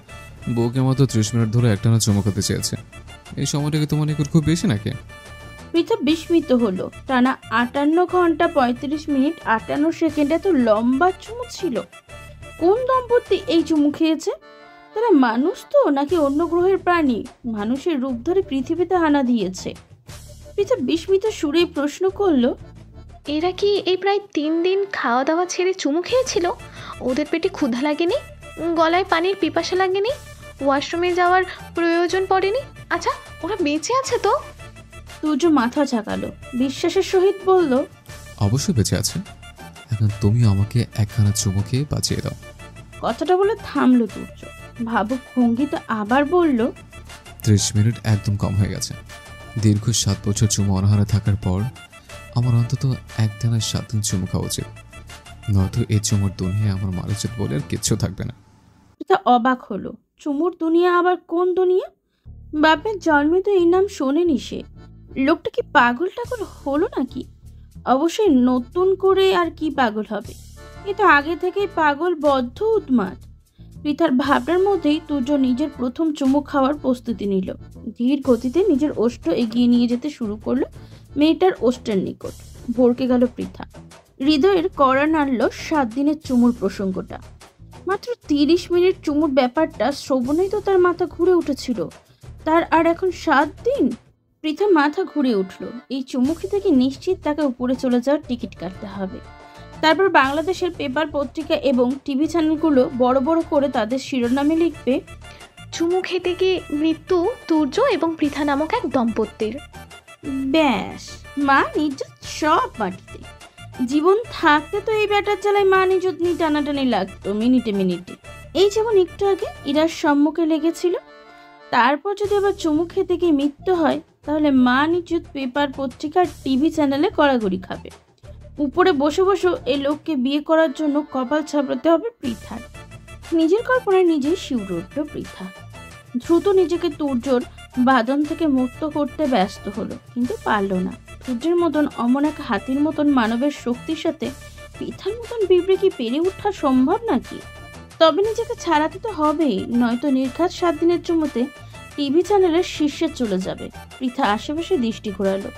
বউকে মাত্র 30 মিনিট ধরে একটানা চুমু খেতে চেয়েছে। এই সময়টাকে তোমার নিকট খুব বেশি নাকি? পৃথা বিস্মিত হলো, টানা 58 ঘন্টা 35 মিনিট 58 সেকেন্ড এত লম্বা চুমু ছিল? কোন দম্পতি এই চুমু খেয়েছে? তারা মানুষ তো নাকি অন্য গ্রহের প্রাণী, মানুষের রূপ ধরে পৃথিবীতে হানা দিয়েছে? পৃথা বিস্মিত সুরে প্রশ্ন করলো, এরা কি এই প্রায় 3 দিন খাওয়া দাওয়া ছেড়ে চুমু খেয়েছিল? ওদের পেটে ক্ষুধা লাগেনি? গলায় পানির পিপাসা লাগেনি? ওয়াশরুমে যাওয়ার প্রয়োজন পড়েনি? আচ্ছা, ওরা বেঁচে আছে তো? তুর্য মাথা ঝাঁকালো, বিশ্বাসের সহিত বলল, অবশ্যই বেঁচে আছে, এখন তুমি আমাকে একখানা চুমু খেয়ে বাঁচিয়ে দাও। কথাটা বলে থামলো তুর্য, ভাবুক ভঙ্গিতে আবার বলল, 30 মিনিট একদম কম হয়ে গেছে। দীর্ঘ 7 বছর চুমু অনাহারে থাকার পর আমার অন্তত একটানা 7 দিন চুমু খাওয়া উচিত, নয়তো এই চুমুর দুনিয়ায় আমার মালিক বলে আর কিচ্ছু থাকবে না। এটা অবাক হলো, চুমুর দুনিয়া আবার কোন দুনিয়া? বাপের জন্মে তো এই নাম শোনেনি সে। লোকটা কি পাগল টাগল হলো নাকি? অবশ্যই নতুন করে আর কি পাগল হবে, এ তো আগে থেকেই পাগল, বদ্ধ উন্মাদ। পৃথার ভাবনার মধ্যেই তুর্য নিজের প্রথম চুমু খাওয়ার প্রস্তুতি নিল। ধীর গতিতে নিজের ওষ্ঠ এগিয়ে নিয়ে যেতে শুরু করলো মেয়েটার ওষ্ঠের নিকট। ভরকে গেল পৃথা, হৃদয়ের কড়া নাড়ল 7 দিনের চুমুর প্রসঙ্গটা। মাত্র 30 মিনিট চুমুর ব্যাপারটা শ্রবণেই তো তার মাথা ঘুরে উঠেছিল, তার আর এখন 7 দিন? পৃথা মাথা ঘুরে উঠল। এই চুমুখি থেকে নিশ্চিত তাকে উপরে চলে যাওয়ার টিকিট কাটতে হবে। তারপর বাংলাদেশের পেপার পত্রিকা এবং টিভি চ্যানেলগুলো বড় বড় করে তাদের শিরোনামে লিখবে, চুমু খেতে গিয়ে মৃত্যু তুর্য এবং পৃথা নামক এক দম্পতির। ব্যাস, মা নিজত সব মাটিতে। জীবন থাকতে তো এই ব্যাটার চালায় মা নিজত নিয়ে টানাটানি লাগতো মিনিটে মিনিটে। এই যেমন একটু আগে ইরার সম্মুখে লেগেছিল, তারপর যদি আবার চুমু খেতে গিয়ে মৃত্যু হয়, তাহলে মা নিজত পেপার পত্রিকার টিভি চ্যানেলে কড়াগড়ি খাবে। উপরে বসে বসে এই লোককে বিয়ে করার জন্য কপাল ছাপড়াতে হবে পৃথার। নিজের কল্পনায় নিজেই শিউরে উঠল পৃথা। দ্রুত নিজেকে তুর্যর বাঁধন থেকে মুক্ত করতে ব্যস্ত হলো, কিন্তু পারল না। তুর্যের মতন অমন এক হাতির মতন মানবের শক্তির সাথে পৃথার মতন বিবরে কি পেরে ওঠা সম্ভব নাকি? তবে নিজেকে ছাড়াতে তো হবেই, নয়তো নির্ঘাত 7 দিনের চুমোতে টিভি চ্যানেলের শীর্ষে চলে যাবে। পৃথা আশেপাশে দৃষ্টি ঘোরালো।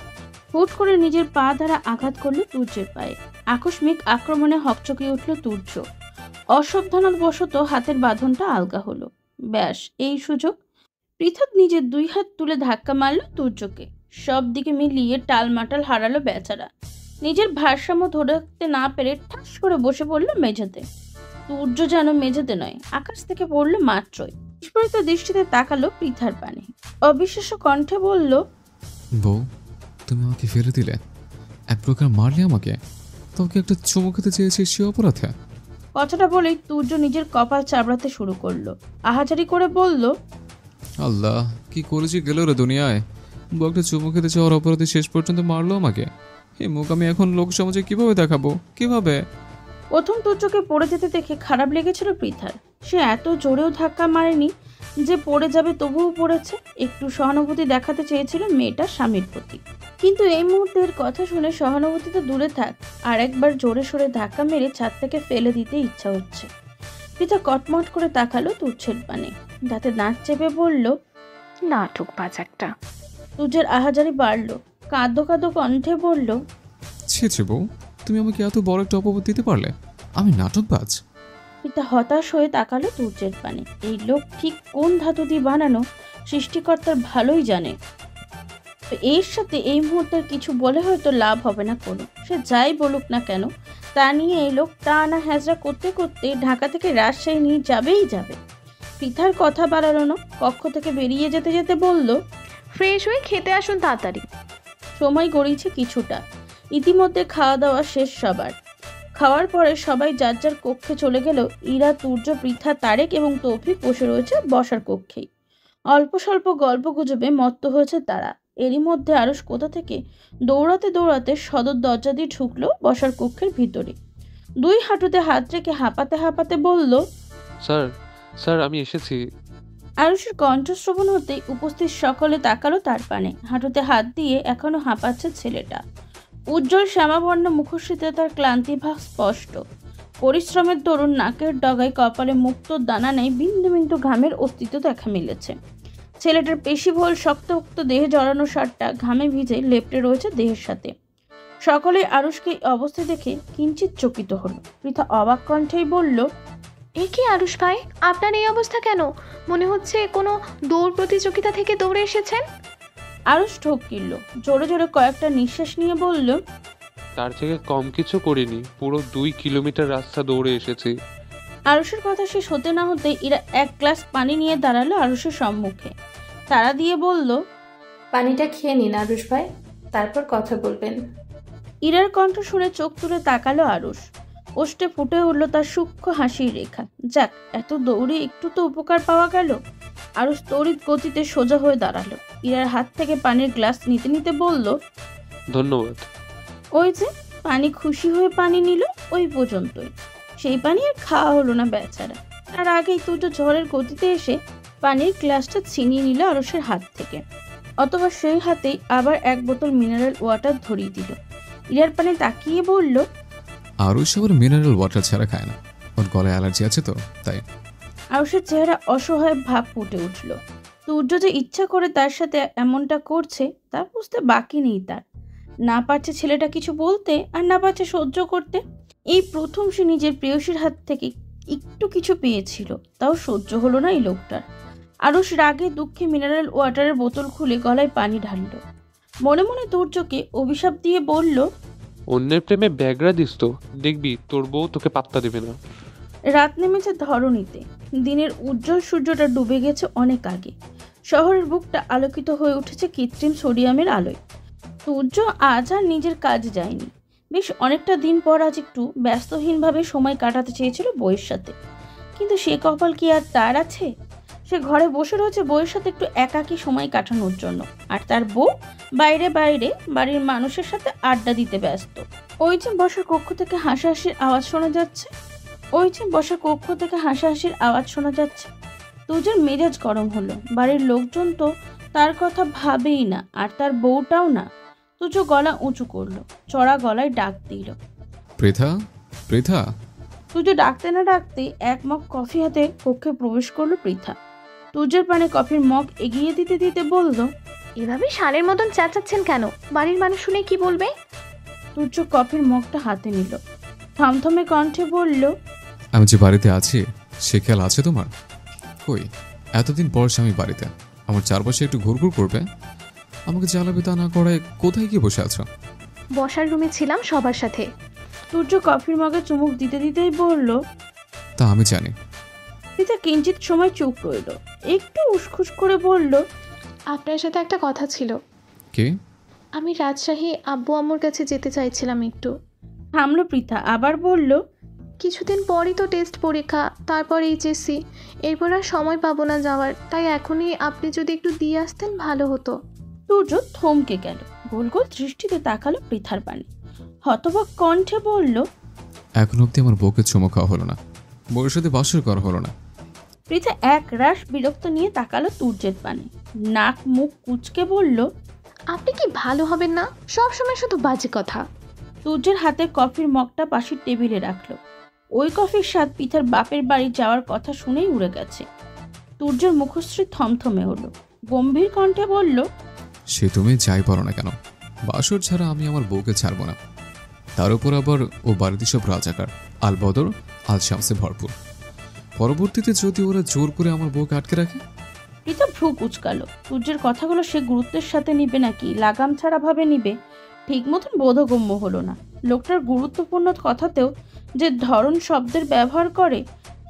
হুট করে নিজের পা দ্বারা আঘাত করলো তুর্যের পায়ে। আকস্মিক আক্রমণে হকচকিয়ে উঠল তুর্য। অসাবধানতাবশত হাতের বাঁধনটা আলগা হলো। ব্যাস, এই সুযোগ। পৃথা নিজের 2 হাত তুলে ধাক্কা মারল তুর্যকে। সব দিকে মিলিয়ে টালমাটাল হারালো বেচারা। নিজের ভারসাম্য ধরে রাখতে না পেরে ঠাস করে বসে পড়ল মেঝেতে। তুর্য যেন মেঝেতে নয়, আকাশ থেকে পড়ল মাত্রই। বিস্ফোরিত দৃষ্টিতে তাকালো পৃথার পানে। অবিশ্বাস্য কণ্ঠে বলল, বউ, তুমি আমাকে ফেলে দিলে, এক প্রকার মারলে আমাকে, তোকে একটা চুমু খেতে চেয়েছি সে অপরাধে। কথাটা বলেই তুর্য নিজের কপাল চাবড়াতে শুরু করলো। আহাজারি করে বলল, আল্লাহ, কি করেছি গেল রে দুনিয়ায়। বউ একটা চুমু খেতে চাওয়ার অপরাধে শেষ পর্যন্ত মারলো আমাকে। এই মুখ আমি এখন লোক সমাজে কিভাবে দেখাবো, কিভাবে? প্রথম তুর্যকে পড়ে যেতে দেখে খারাপ লেগেছিল পৃথার। সে এত জোরেও ধাক্কা মারেনি যে পড়ে যাবে, তবুও পড়েছে। একটু সহানুভূতি দেখাতে চেয়েছিল মেয়েটার স্বামীর প্রতি, কিন্তু এই মুহূর্তের কথা শুনে সহানুভূতি তো দূরে থাক, আর একবার জোরে সোরে ধাক্কা মেরে ছাদ থেকে ফেলে দিতে ইচ্ছা হচ্ছে। পৃথা কটমট করে তাকালো তুর্যের পানে, দাঁতে দাঁত চেপে বলল, নাটক বাজ একটা। তুর্যের আহাজারি বাড়ল। কাঁদো কাঁদো কণ্ঠে বলল, ছি বউ, তুমি আমাকে এত বড় একটা অপবাদ দিতে পারলে? আমি নাটকবাজ? পৃথা হতাশ হয়ে তাকালো তুর্যের পানে। এই লোক ঠিক কোন ধাতু দিয়ে বানানো সৃষ্টিকর্তার ভালোই জানে। এর সাথে এই মুহূর্তের কিছু বলে হয়তো লাভ হবে না কোনো। সে যাই বলুক না কেন, তা নিয়ে এই লোক টানা হ্যাজরা করতে করতে ঢাকা থেকে রাজশাহী নিয়ে যাবেই যাবে। পৃথার কথা বাড়ালো না, কক্ষ থেকে বেরিয়ে যেতে যেতে বলল, ফ্রেশ হয়ে খেতে আসুন তাড়াতাড়ি। সময় গড়িয়েছে কিছুটা। ইতিমধ্যে খাওয়া দাওয়া শেষ সবার। খাওয়ার পরে সবাই যার যার কক্ষে চলে গেল। ইরা, তুর্য, পৃথা, তারেক এবং তৌফিক বসে রয়েছে বসার কক্ষেই। অল্প স্বল্প গল্প গুজবে মত্ত হয়েছে তারা। এরই মধ্যে আরুষ কোথা থেকে দৌড়াতে দৌড়াতে সদর দরজা দিয়ে ঢুকলো বসার কক্ষের ভিতরে। 2 হাঁটুতে হাত রেখে হাঁপাতে হাঁপাতে বলল, স্যার আমি এসেছি। আরুষের কণ্ঠশ্রবণ হতেই উপস্থিত সকলে তাকালো তার পানে। হাঁটুতে হাত দিয়ে এখনো হাঁপাচ্ছে ছেলেটা। উজ্জ্বল শ্যামাবর্ণ মুখশ্রীতে তার ক্লান্তিভাব স্পষ্ট। পরিশ্রমের দরুন নাকের ডগায় কপালে মুক্ত দানা নেই বিন্দু বিন্দু ঘামের অস্তিত্ব দেখা মিলেছে। ছেলেটার পেশিবহুল শক্তপোক্ত দেহে জড়ানো শার্টটা ঘামে ভিজে লেপ্টে রয়েছে দেহের সাথে। সকলেই আরুষকে এই অবস্থা দেখে কিঞ্চিত চকিত হলো। পৃথা অবাক কণ্ঠেই বলল, এ কি আরুষ ভাই, আপনার এই অবস্থা কেন? মনে হচ্ছে কোনো দৌড় প্রতিযোগিতা থেকে দৌড়ে এসেছেন। আরুষ ঠোক কিনল, জোরে জোরে কয়েকটা নিঃশ্বাস নিয়ে বলল, তার থেকে কম কিছু করিনি, পুরো 2 কিলোমিটার রাস্তা দৌড়ে এসেছি। আরুষের কথা শেষ হতে না হতে ইরা 1 গ্লাস পানি নিয়ে দাঁড়ালো আরুষের সম্মুখে। তারা দিয়ে বলল, পানিটা খেয়ে নিন আরুষ ভাই, তারপর কথা বলবেন। ইরার কণ্ঠ শুনে চোখ তুলে তাকালো আরুষ। ওষ্ঠে ফুটে উঠল তার সূক্ষ্ম হাসির রেখা। যাক, এত দৌড়ে একটু তো উপকার পাওয়া গেল। আরুষ তড়িৎ গতিতে সোজা হয়ে দাঁড়ালো। ইরার হাত থেকে পানির গ্লাস নিতে নিতে বলল, ধন্যবাদ। ওই যে পানি খুশি হয়ে পানি নিল, ওই পর্যন্তই। সেই পানি আর খাওয়া হলো না বেচারা। আর আগেই তুর্য ঝড়ের গতিতে এসে পানির গ্লাসটা ছিনিয়ে নিল আরুষের হাত থেকে। অথবা সেই হাতেই আবার 1 বোতল মিনারেল ওয়াটার ধরিয়ে দিল। ইরার পানে তাকিয়ে বলল, আরুষ আবার মিনারেল ওয়াটার ছাড়া খায় না, ওর গলায় অ্যালার্জি আছে তো তাই। আরুষের চেহারা অসহায় ভাব ফুটে উঠল। তুর্য যে ইচ্ছা করে তার সাথে এমনটা করছে তা বুঝতে বাকি নেই তার। না পারছে ছেলেটা কিছু বলতে, আর না পারছে সহ্য করতে। এই প্রথম সে নিজের প্রেয়সীর হাত থেকে একটু কিছু পেয়েছিল, তাও সহ্য হলো না এই লোকটার। আরুষ রাগে দুঃখে মিনারেল ওয়াটারের বোতল খুলে গলায় পানি ঢালল। মনে মনে তুর্যকে অভিশাপ দিয়ে বলল, অন্যের প্রেমে ব্যাগরা দিস তো, দেখবি তোর বউ তোকে পাত্তা দেবে না। রাত নেমেছে ধরণীতে। দিনের উজ্জ্বল সূর্যটা ডুবে গেছে অনেক আগে। শহরের বুকটা আলোকিত হয়ে উঠেছে কৃত্রিম সোডিয়ামের আলোয়। তুর্য আজ আর নিজের কাজে যায়নি। বেশ অনেকটা দিন পর আজ একটু ব্যস্তহীনভাবে সময় কাটাতে চেয়েছিল বউয়ের সাথে, কিন্তু সে কপাল কি আর তার আছে? সে ঘরে বসে রয়েছে বউয়ের সাথে একটু একাকী সময় কাটানোর জন্য, আর তার বউ বাইরে বাইরে বাড়ির মানুষের সাথে আড্ডা দিতে ব্যস্ত। ওই যে বসার কক্ষ থেকে হাসাহাসির আওয়াজ শোনা যাচ্ছে। ওই যে বসার কক্ষ থেকে হাসাহাসির আওয়াজ শোনা যাচ্ছে। তুর্যের মেজাজ গরম হলো। বাড়ির লোকজন তো তার কথা ভাবেই না, আর তার বউটাও না। তুর্য গলা উঁচু করলো, চড়া গলায় ডাক দিল, পৃথা, পৃথা। তুর্য ডাকতে না ডাকতে এক মগ কফি হাতে কক্ষে প্রবেশ করলো পৃথা। তুর্যের পানে কফির মগ এগিয়ে দিতে দিতে বলল, এভাবে ষাঁড়ের মতন চেঁচাচ্ছেন কেন? বাড়ির মানুষ শুনে কি বলবে? তুর্য কফির মগটা হাতে নিল, থমথমে কণ্ঠে বলল, আমি যে বাড়িতে আছি সে খেয়াল আছে তোমার? কই, এতদিন পর স্বামী বাড়িতে, আমার চারপাশে একটু ঘুরঘুর করবে, আমাকে জ্বালাবে তা না করায় কোথায় গিয়ে বসে আছো? বসার রুমে ছিলাম সবার সাথে। তুর্য কফির মগে চুমুক দিতে দিতেই বলল। তা আমি জানি। পৃথা কিঞ্চিত সময় চুপ রইল, একটু উসখুস করে বলল, আপনার সাথে একটা কথা ছিল। কে? আমি রাজশাহী আব্বু আম্মুর কাছে যেতে চাইছিলাম একটু। থামলো পৃথা, আবার বলল, কিছুদিন পরই তো টেস্ট পরীক্ষা, তারপর এইচএসসি, এরপর আর সময় পাবো না যাওয়ার, তাই এখনই আপনি যদি একটু দিয়ে আসতেন ভালো হতো। তুর্য থমকে গেল, গোল গোল দৃষ্টিতে তাকালো পৃথার পানে, হতবাক কণ্ঠে বলল, এখন অব্দি আমার বউকে চুমো খাওয়া হলো না, বউয়ের সাথে বাসর করা হলো না। পৃথা এক রাশ বিরক্ত নিয়ে তাকালো তুর্যের পানে, নাক মুখ কুচকে বলল, আপনি কি ভালো হবেন না? সব সময় শুধু বাজে কথা। তুর্যের হাতে কফির মগটা পাশের টেবিলে রাখলো। ওই কফির স্বাদ পৃথার বাপের বাড়ি যাওয়ার কথা শুনেই উড়ে গেছে। তুর্যের মুখশ্রী থমথমে হলো, গম্ভীর কণ্ঠে বলল, সে তুমি যাই পারো না কেন, বাসর ছাড়া আমি আমার বউকে ছাড়বো না। তার উপর আবার ও বাড়িতে সব রাজাকার, আল বদর আল শামসে ভরপুর। পরবর্তীতে যদি ওরা জোর করে আমার বউকে আটকে রাখে? পৃথা ভ্রু কুচকালো। তুর্যের কথাগুলো সে গুরুত্বের সাথে নিবে নাকি লাগাম ছাড়া ভাবে নিবে, ঠিক মতন বোধগম্য হলো না। লোকটার গুরুত্বপূর্ণ কথাতেও যে ধরন শব্দের ব্যবহার করে,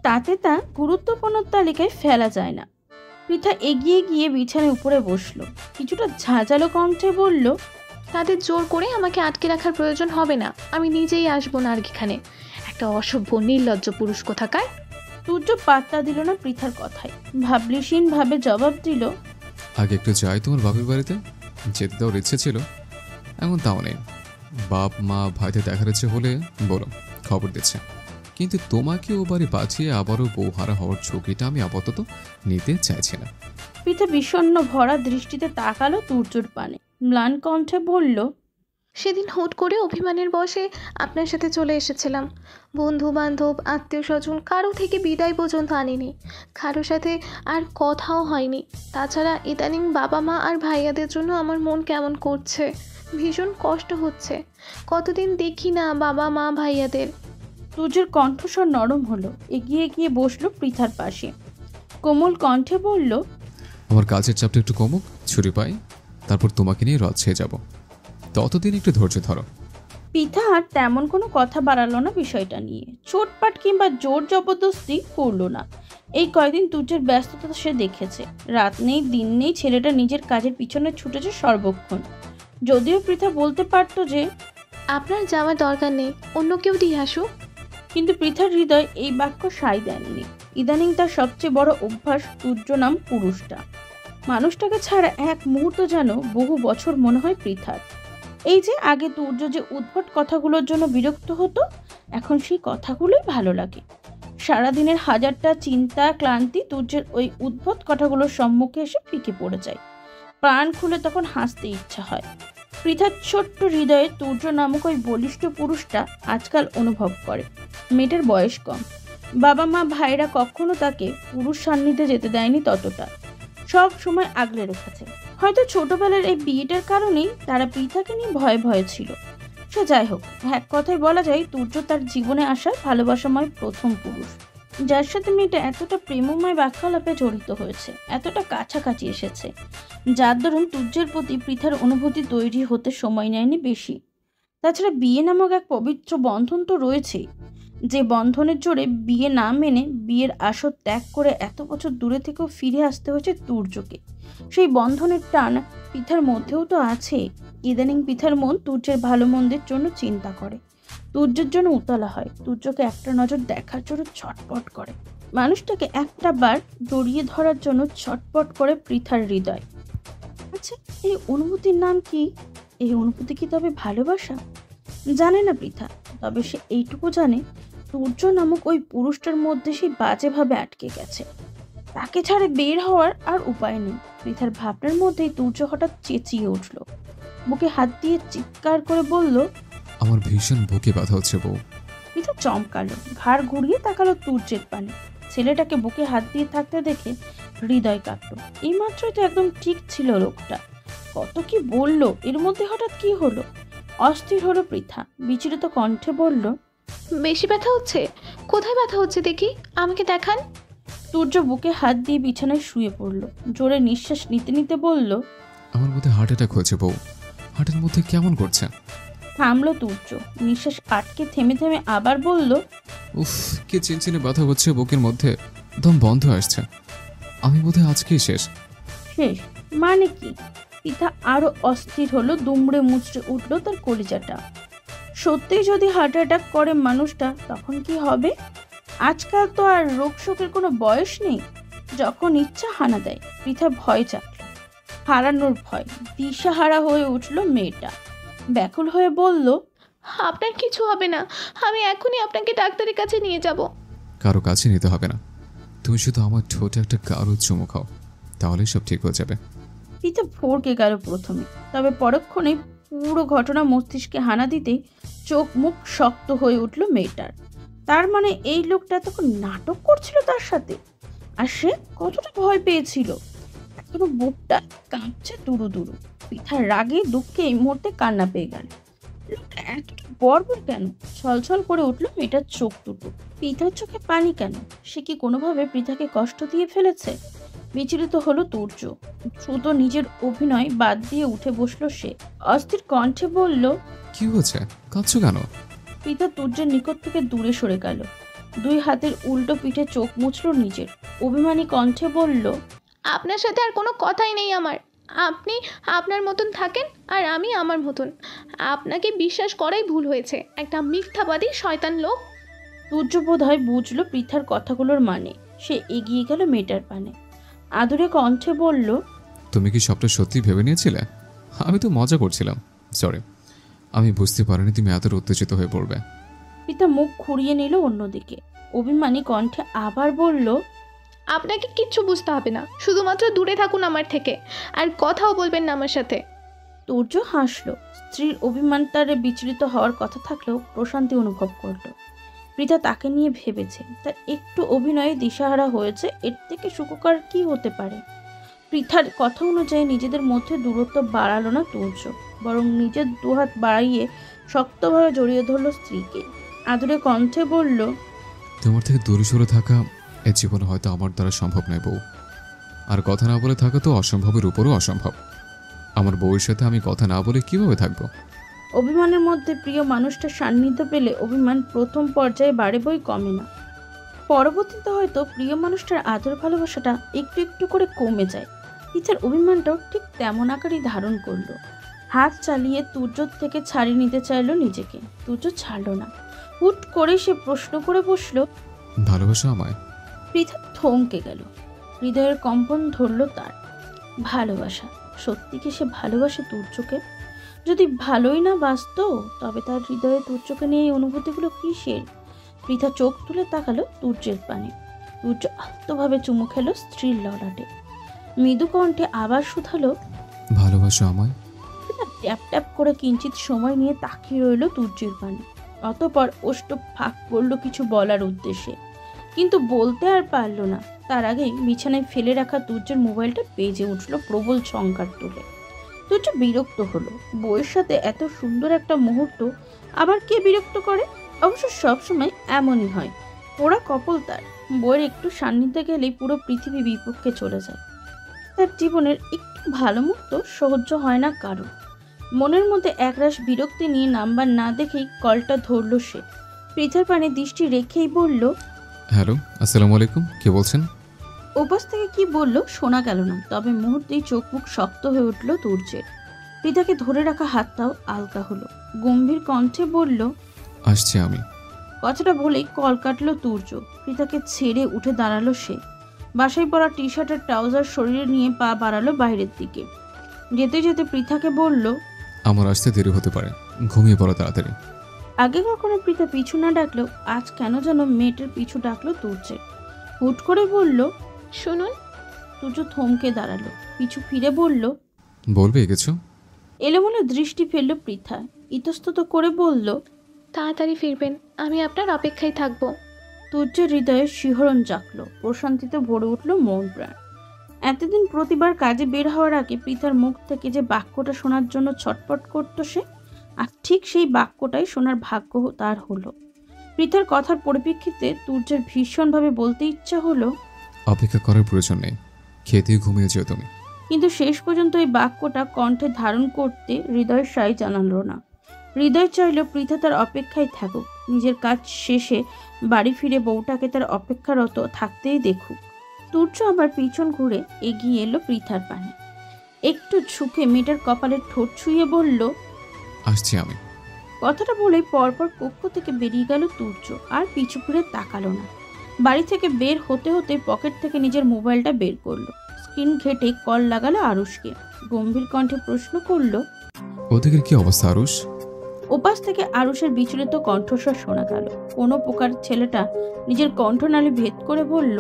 তাতে তা গুরুত্বপূর্ণ তালিকায় ফেলা যায় না। পৃথা এগিয়ে গিয়ে বিছানায় উপরে বসলো, কিছুটা ঝাঁঝালো কণ্ঠে বলল, তাদের জোর করে আমাকে আটকে রাখার প্রয়োজন হবে না, আমি নিজেই আসবো না আর এখানে। একটা অসভ্য নির্লজ্জ পুরুষ কোথাকার। তুর্য পাত্তা দিল না পৃথার কথায়, ভাবলিসীন ভাবে জবাব দিল, আগে একটু যাই তোমার বাপের বাড়িতে, যেতে দেওয়ার ইচ্ছে ছিল, এখন তাও নেই। বাপ মা ভাইতে দেখার ইচ্ছে হলে বলো, খবর দিচ্ছে, কিন্তু তোমাকে ও বাড়ি বাঁচিয়ে আবারও বউহারা হওয়ার ঝুঁকিটা আমি আপাতত নিতে চাইছি না। পৃথা বিষণ্ণ ভরা দৃষ্টিতে তাকালো তুর্যর পানে, ম্লান কণ্ঠে বলল, সেদিন হুট করে অভিমানের বশে আপনার সাথে চলে এসেছিলাম। বন্ধু বান্ধব আত্মীয় স্বজন কারো থেকে বিদায় পর্যন্ত আনিনি, কারো সাথে আর কথাও হয়নি। তাছাড়া ইদানিং বাবা মা আর ভাইয়াদের জন্য আমার মন কেমন করছে, ভীষণ কষ্ট হচ্ছে। কতদিন দেখি না বাবা মা ভাইয়াদের। তুর্যের কণ্ঠস্বর নরম হলো, এগিয়ে গিয়ে বসলো পৃথার পাশে, কোমল কণ্ঠে বলল, আমার কাজের চাপটা একটু কমুক, ছুটি পাই, তারপর তোমাকে নিয়ে রাজশাহী যাব, ততদিন একটু ধৈর্য ধরো। পৃথা আর তেমন কোনো কথা বাড়ালো না বিষয়টা নিয়ে, চোটপাট কিংবা জোর জবরদস্তি করলো না। এই কয়দিন তুর্যের ব্যস্ততা সে দেখেছে, রাত নেই দিন নেই ছেলেটা নিজের কাজের পিছনে ছুটেছে সর্বক্ষণ। যদিও পৃথা বলতে পারতো যে আপনার যাওয়ার দরকার নেই, অন্য কেউ দিয়ে আসুক, কিন্তু পৃথার হৃদয় এই বাক্য সায় দেননি। ইদানিং তার সবচেয়ে বড় অভ্যাস তুর্য নাম পুরুষটা, মানুষটাকে ছাড়া এক মুহূর্ত যেন বহু বছর মনে হয় পৃথার। এই যে আগে তুর্য যে উদ্ভট কথাগুলোর জন্য বিরক্ত হতো, এখন সেই কথাগুলোই ভালো লাগে। সারাদিনের হাজারটা চিন্তা ক্লান্তি তুর্যের ওই উদ্ভট কথাগুলোর সম্মুখে এসে ফিকে পড়ে যায়, প্রাণ খুলে তখন হাসতে ইচ্ছা হয়। পৃথার ছোট্ট হৃদয়ে তুর্য নামক ওই বলিষ্ঠ পুরুষটা আজকাল অনুভব করে। মেয়েটার বয়স কম, বাবা মা ভাইরা কখনো তাকে পুরুষ সান্নিধ্যে যেতে দেয়নি, ততটা সব সময় আগলে রেখেছে। হয়তো ছোটবেলার এই বিয়েটার কারণেই তারা পৃথাকে নিয়ে ভয়ে ভয়ে ছিল। সে যাই হোক, এক কথায় বলা যায় তুর্য তার জীবনে আসা ভালোবাসাময় প্রথম পুরুষ, যার সাথে মেয়েটা এতটা প্রেমময় বাক্যালাপে জড়িত হয়েছে, এতটা কাছাকাছি এসেছে, যার দরুন তুর্যের প্রতি পৃথার অনুভূতি তৈরি হতে সময় নেয়নি বেশি। তাছাড়া বিয়ে নামক এক পবিত্র বন্ধন তো রয়েছেই, যে বন্ধনের জোরে বিয়ে না মেনে বিয়ের আসর ত্যাগ করে এত বছর দূরে থেকেও ফিরে আসতে হয়েছে তুর্যকে। সেই বন্ধনের টান পৃথার মধ্যেও তো আছে। ইদানিং পৃথার মন তুর্যের ভালো মন্দের জন্য চিন্তা করে, তুর্যের জন্য উতলা হয়, তুর্যকে একটা নজর দেখার জন্য ছটপট করে, মানুষটাকে একটা বার জড়িয়ে ধরার জন্য ছটপট করে পৃথার হৃদয়। আচ্ছা, এই অনুভূতির নাম কি? এই অনুভূতি কি তবে ভালোবাসা? জানে না পৃথা, তবে সে এইটুকু জানে সূর্য নামক ওই পুরুষটার মধ্যে সেই বাজেভাবে আটকে গেছে। তাকে ছাড়ে বের হওয়ার আর উপায় নেই। পৃথার ভাবনার মধ্যেই সূর্য হঠাৎ চেঁচিয়ে উঠল, বুকে হাত দিয়ে চিৎকার করে বলল, আমার ভীষণ বুকে ব্যথা হচ্ছে বউ। পৃথা চমকালো, ঘাড় ঘুরিয়ে তাকালো সূর্যের পানে। ছেলেটাকে বুকে হাত দিয়ে থাকতে দেখে হৃদয় কাঁপল। এই মাত্রই তো একদম ঠিক ছিল লোকটা, কত কি বলল, এর মধ্যে হঠাৎ কি হলো? অস্থির হলো পৃথা, বিচলিত কণ্ঠে বলল, বেশি ব্যথা হচ্ছে? কোথায় ব্যথা হচ্ছে দেখি, আমাকে দেখান। সূর্য বুকে হাত দিয়ে বিছানায় শুয়ে পড়ল, জোরে নিঃশ্বাস নিতে নিতে বলল, আমার মধ্যে হার্ট অ্যাটাক হয়েছে বউ। হার্টের মধ্যে কেমন করছে? থামলো সূর্য, নিঃশ্বাস আটকে থেমে থেমে আবার বলল, উফ, কি চিনচিনে ব্যথা হচ্ছে বুকের মধ্যে, দম বন্ধ আসছে। আমি বোধহয় আজকেই শেষ। শেষ মানে কি? পৃথা আরো অস্থির হলো, দুমড়ে মুচড়ে উঠল তার কলিজাটা। সত্যি যদি হার্ট অ্যাটাক করে মানুষটা, তখন কি হবে? আজকাল তো আর রোগ শোকের কোনো বয়স নেই, যখন ইচ্ছা হানা দেয়। পৃথা ভয় চাকল, হারানোর ভয়। দিশাহারা হয়ে উঠল মেয়েটা, ব্যাকুল হয়ে বলল, আপনার কিছু হবে না, আমি এখনই আপনাকে ডাক্তারের কাছে নিয়ে যাব। কারো কাছে নিতে হবে না, তুমি শুধু আমার ঠোঁটে একটা গাঢ় চুমু খাও, তাহলেই সব ঠিক হয়ে যাবে। পৃথা ভরকে গেল প্রথমে, তবে পরক্ষণে পুরো ঘটনা মস্তিষ্কে হানা দিতে চোখ মুখ শক্ত হয়ে উঠল মেয়েটার। তার মানে এই লোকটা তখন নাটক করছিল তার সাথে, আর সে কতটা ভয় পেয়েছিল। এখনো বুকটা কাঁপছে দুরু দুরু। পৃথার রাগে দুঃখে এই মুহূর্তে কান্না পেয়ে গেল। লোকটা এতটা বর্বর কেন? ছলছল করে উঠল মেয়েটার চোখ দুটো। পৃথার চোখে পানি কেন? সে কি কোনোভাবে পৃথাকে কষ্ট দিয়ে ফেলেছে? বিচলিত হলো সূর্য, দ্রুত নিজের অভিনয় বাদ দিয়ে উঠে বসলো সে। অস্থির কণ্ঠে বলল, কি হয়েছে, কাঁদছো কেন? পৃথা সূর্যের নিকট থেকে দূরে সরে গেল, দুই হাতের উল্টো পিঠে চোখ মুছল নিজের। অভিমানী কণ্ঠে বলল, আপনার সাথে আর কোনো কথাই নেই আমার। আপনি আপনার মতন থাকেন আর আমি আমার মতন। আপনাকে বিশ্বাস করাই ভুল হয়েছে, একটা মিথ্যাবাদী শয়তান লোক। সূর্য বোধহয় বুঝলো পৃথার কথাগুলোর মানে। সে এগিয়ে গেল মেয়েটার পানে, আদুরে কণ্ঠে বলল, তুমি কি সবটা সত্যি ভেবে নিয়েছিলে? আমি তো মজা করছিলাম, সরি। আমি বুঝতে পারিনি তুমি এত উত্তেজিত হয়ে পড়বে। পৃথা মুখ ঘুরিয়ে নিল অন্যদিকে, অভিমানী কণ্ঠে আবার বলল, আপনাকে কিচ্ছু বুঝতে হবে না, শুধুমাত্র দূরে থাকুন আমার থেকে, আর কথাও বলবেন না আমার সাথে। সূর্য হাসলো। স্ত্রীর অভিমান তারে বিচলিত হওয়ার কথা থাকলেও প্রশান্তি অনুভব করলো। পৃথা তাকে নিয়ে ভেবেছে, তার একটু অভিনয়ে দিশাহারা হয়েছে, এর থেকে সুখকর কি হতে পারে? পৃথার কথা অনুযায়ী নিজেদের মধ্যে দূরত্ব বাড়ালো না সূর্য, বরং নিজের দুহাত বাড়িয়ে শক্তভাবে জড়িয়ে ধরলো স্ত্রীকে। আদুরে কণ্ঠে বলল, তোমার থেকে দূরে সরে থাকা এ জীবনে হয়তো আমার দ্বারা সম্ভব নয় বউ। আর কথা না বলে থাকা তো অসম্ভবের উপরও অসম্ভব। আমার বউয়ের সাথে আমি কথা না বলে কিভাবে থাকবো? অভিমানের মধ্যে প্রিয় মানুষটার সান্নিধ্য পেলে অভিমান প্রথম পর্যায়ে বাড়ে বই কমে না। পরবর্তীতে হয়তো প্রিয় মানুষটার আদর ভালোবাসাটা একটু একটু করে কমে যায়। পৃথার অভিমানটাও ঠিক তেমন আকারই ধারণ করলো। হাত চালিয়ে সূর্য থেকে ছাড়িয়ে নিতে চাইলো নিজেকে, সূর্য ছাড়লো না। হুট করে সে প্রশ্ন করে বসলো, ভালোবাসো আমায়? পৃথা থমকে গেল, হৃদয়ের কম্পন ধরল তার। ভালোবাসা? সত্যি কি সে ভালোবাসে সূর্যকে? যদি ভালোই না বাসতো, তবে তার হৃদয়ে সূর্যকে নিয়ে এই অনুভূতিগুলো কিসের? পৃথা চোখ তুলে তাকালো সূর্যের পানে। সূর্য আত্মভাবে চুমু খেলো স্ত্রীর ললাটে, মৃদু কণ্ঠে আবার শুধালো, ভালোবাসো আমায়? পৃথা ট্যাপ ট্যাপ করে কিঞ্চিত সময় নিয়ে তাকিয়ে রইল সূর্যের পানে। অতঃপর ওষ্ঠ ফাঁক করলো কিছু বলার উদ্দেশ্যে, কিন্তু বলতে আর পারল না। তার আগেই বিছানায় ফেলে রাখা সূর্যের মোবাইলটা বেজে উঠল প্রবল সংঘাত তুলে। সূর্য বিরক্ত হলো, বউয়ের সাথে এত সুন্দর একটা মুহূর্ত আবার কে বিরক্ত করে? অবশ্য সবসময় এমনই হয়, ওরা কপল তার। বউয়ের একটু সান্নিধ্যে গেলেই পুরো পৃথিবী বিপক্ষে চলে যায়। তার জীবনের একটু ভালো মুহূর্ত সহ্য হয় না কারো। মনের মধ্যে একরাশ বিরক্তি নিয়ে নাম্বার না দেখেই কলটা ধরল সে। পৃথার পানে দৃষ্টি রেখেই বলল, হ্যালো, আসসালামু আলাইকুম, কে বলছেন? ওপাশ থেকে কি বলল শোনা গেল না, তবে মুহূর্তেই চোখ মুখ শক্ত হয়ে উঠল সূর্যের। পৃথাকে ধরে রাখা হাতটাও আলগা হলো। গম্ভীর কণ্ঠে বলল, আসছি আমি। কথাটা বলেই কল কাটলো সূর্য। পৃথাকে ছেড়ে উঠে দাঁড়ালো সে। বাসায় পরা টি শার্টের ট্রাউজার শরীরে নিয়ে পা বাড়ালো বাইরের দিকে। যেতে যেতে পৃথাকে বলল, আমার আসতে দেরি হতে পারে, ঘুমিয়ে পড়ো তাড়াতাড়ি। আগে কখনো প্রীতা পিছু না ডাকলেও আজ কেন যেন মেয়েটার পিছু ডাকলো তুর্যের। হুট করে বলল, শুনুন। তুর্য থমকে দাঁড়ালো, পিছু ফিরে বলল, বলবে কিছু? এলোমেলো দৃষ্টি ফেলল পৃথা, ইতস্তত করে বলল, তাড়াতাড়ি ফিরবেন, আমি আপনার অপেক্ষায় থাকবো। তুর্যের হৃদয়ে শিহরণ জাগলো, প্রশান্তিতে ভরে উঠল মন প্রাণ। এতদিন প্রতিবার কাজে বের হওয়ার আগে পৃথার মুখ থেকে যে বাক্যটা শোনার জন্য ছটপট করতো সে, আর ঠিক সেই বাক্যটাই শোনার ভাগ্য তার হলো। পৃথার কথার পরিপ্রেক্ষিতে তুর্যের ভীষণভাবে বলতে ইচ্ছা হলো, অপেক্ষা করার প্রয়োজন নেই, খেতে ঘুমিয়ে যেও তুমি। কিন্তু শেষ পর্যন্ত এই বাক্যটা কণ্ঠে ধারণ করতে হৃদয়ের সাই জানালো না। হৃদয় চাইল পৃথা তার অপেক্ষায় থাকুক, নিজের কাজ শেষে বাড়ি ফিরে বউটাকে তার অপেক্ষারত থাকতেই দেখুক। তুর্য আবার পিছন ঘুরে এগিয়ে এলো পৃথার পানে, একটু ঝুঁকে মেয়েটার কপালে ঠোঁট ছুঁয়ে বলল, আসছি আমি। কথাটা বলেই পরপর কক্ষ থেকে বেরিয়ে গেল তুর্য, আর পিছু ফিরে তাকালো না। বাড়ি থেকে বের হতে হতে পকেট থেকে নিজের মোবাইলটা বের করলো, স্ক্রিন ঘেটে কল লাগালো আরুষকে, গম্ভীর কণ্ঠে প্রশ্ন করলো, ওদিকের কি অবস্থা আরুষ? ওপাশ থেকে আরুষের বিচলিত কণ্ঠস্বর শোনা গেল। কোনো প্রকার ছেলেটা নিজের কণ্ঠনালী ভেদ করে বলল,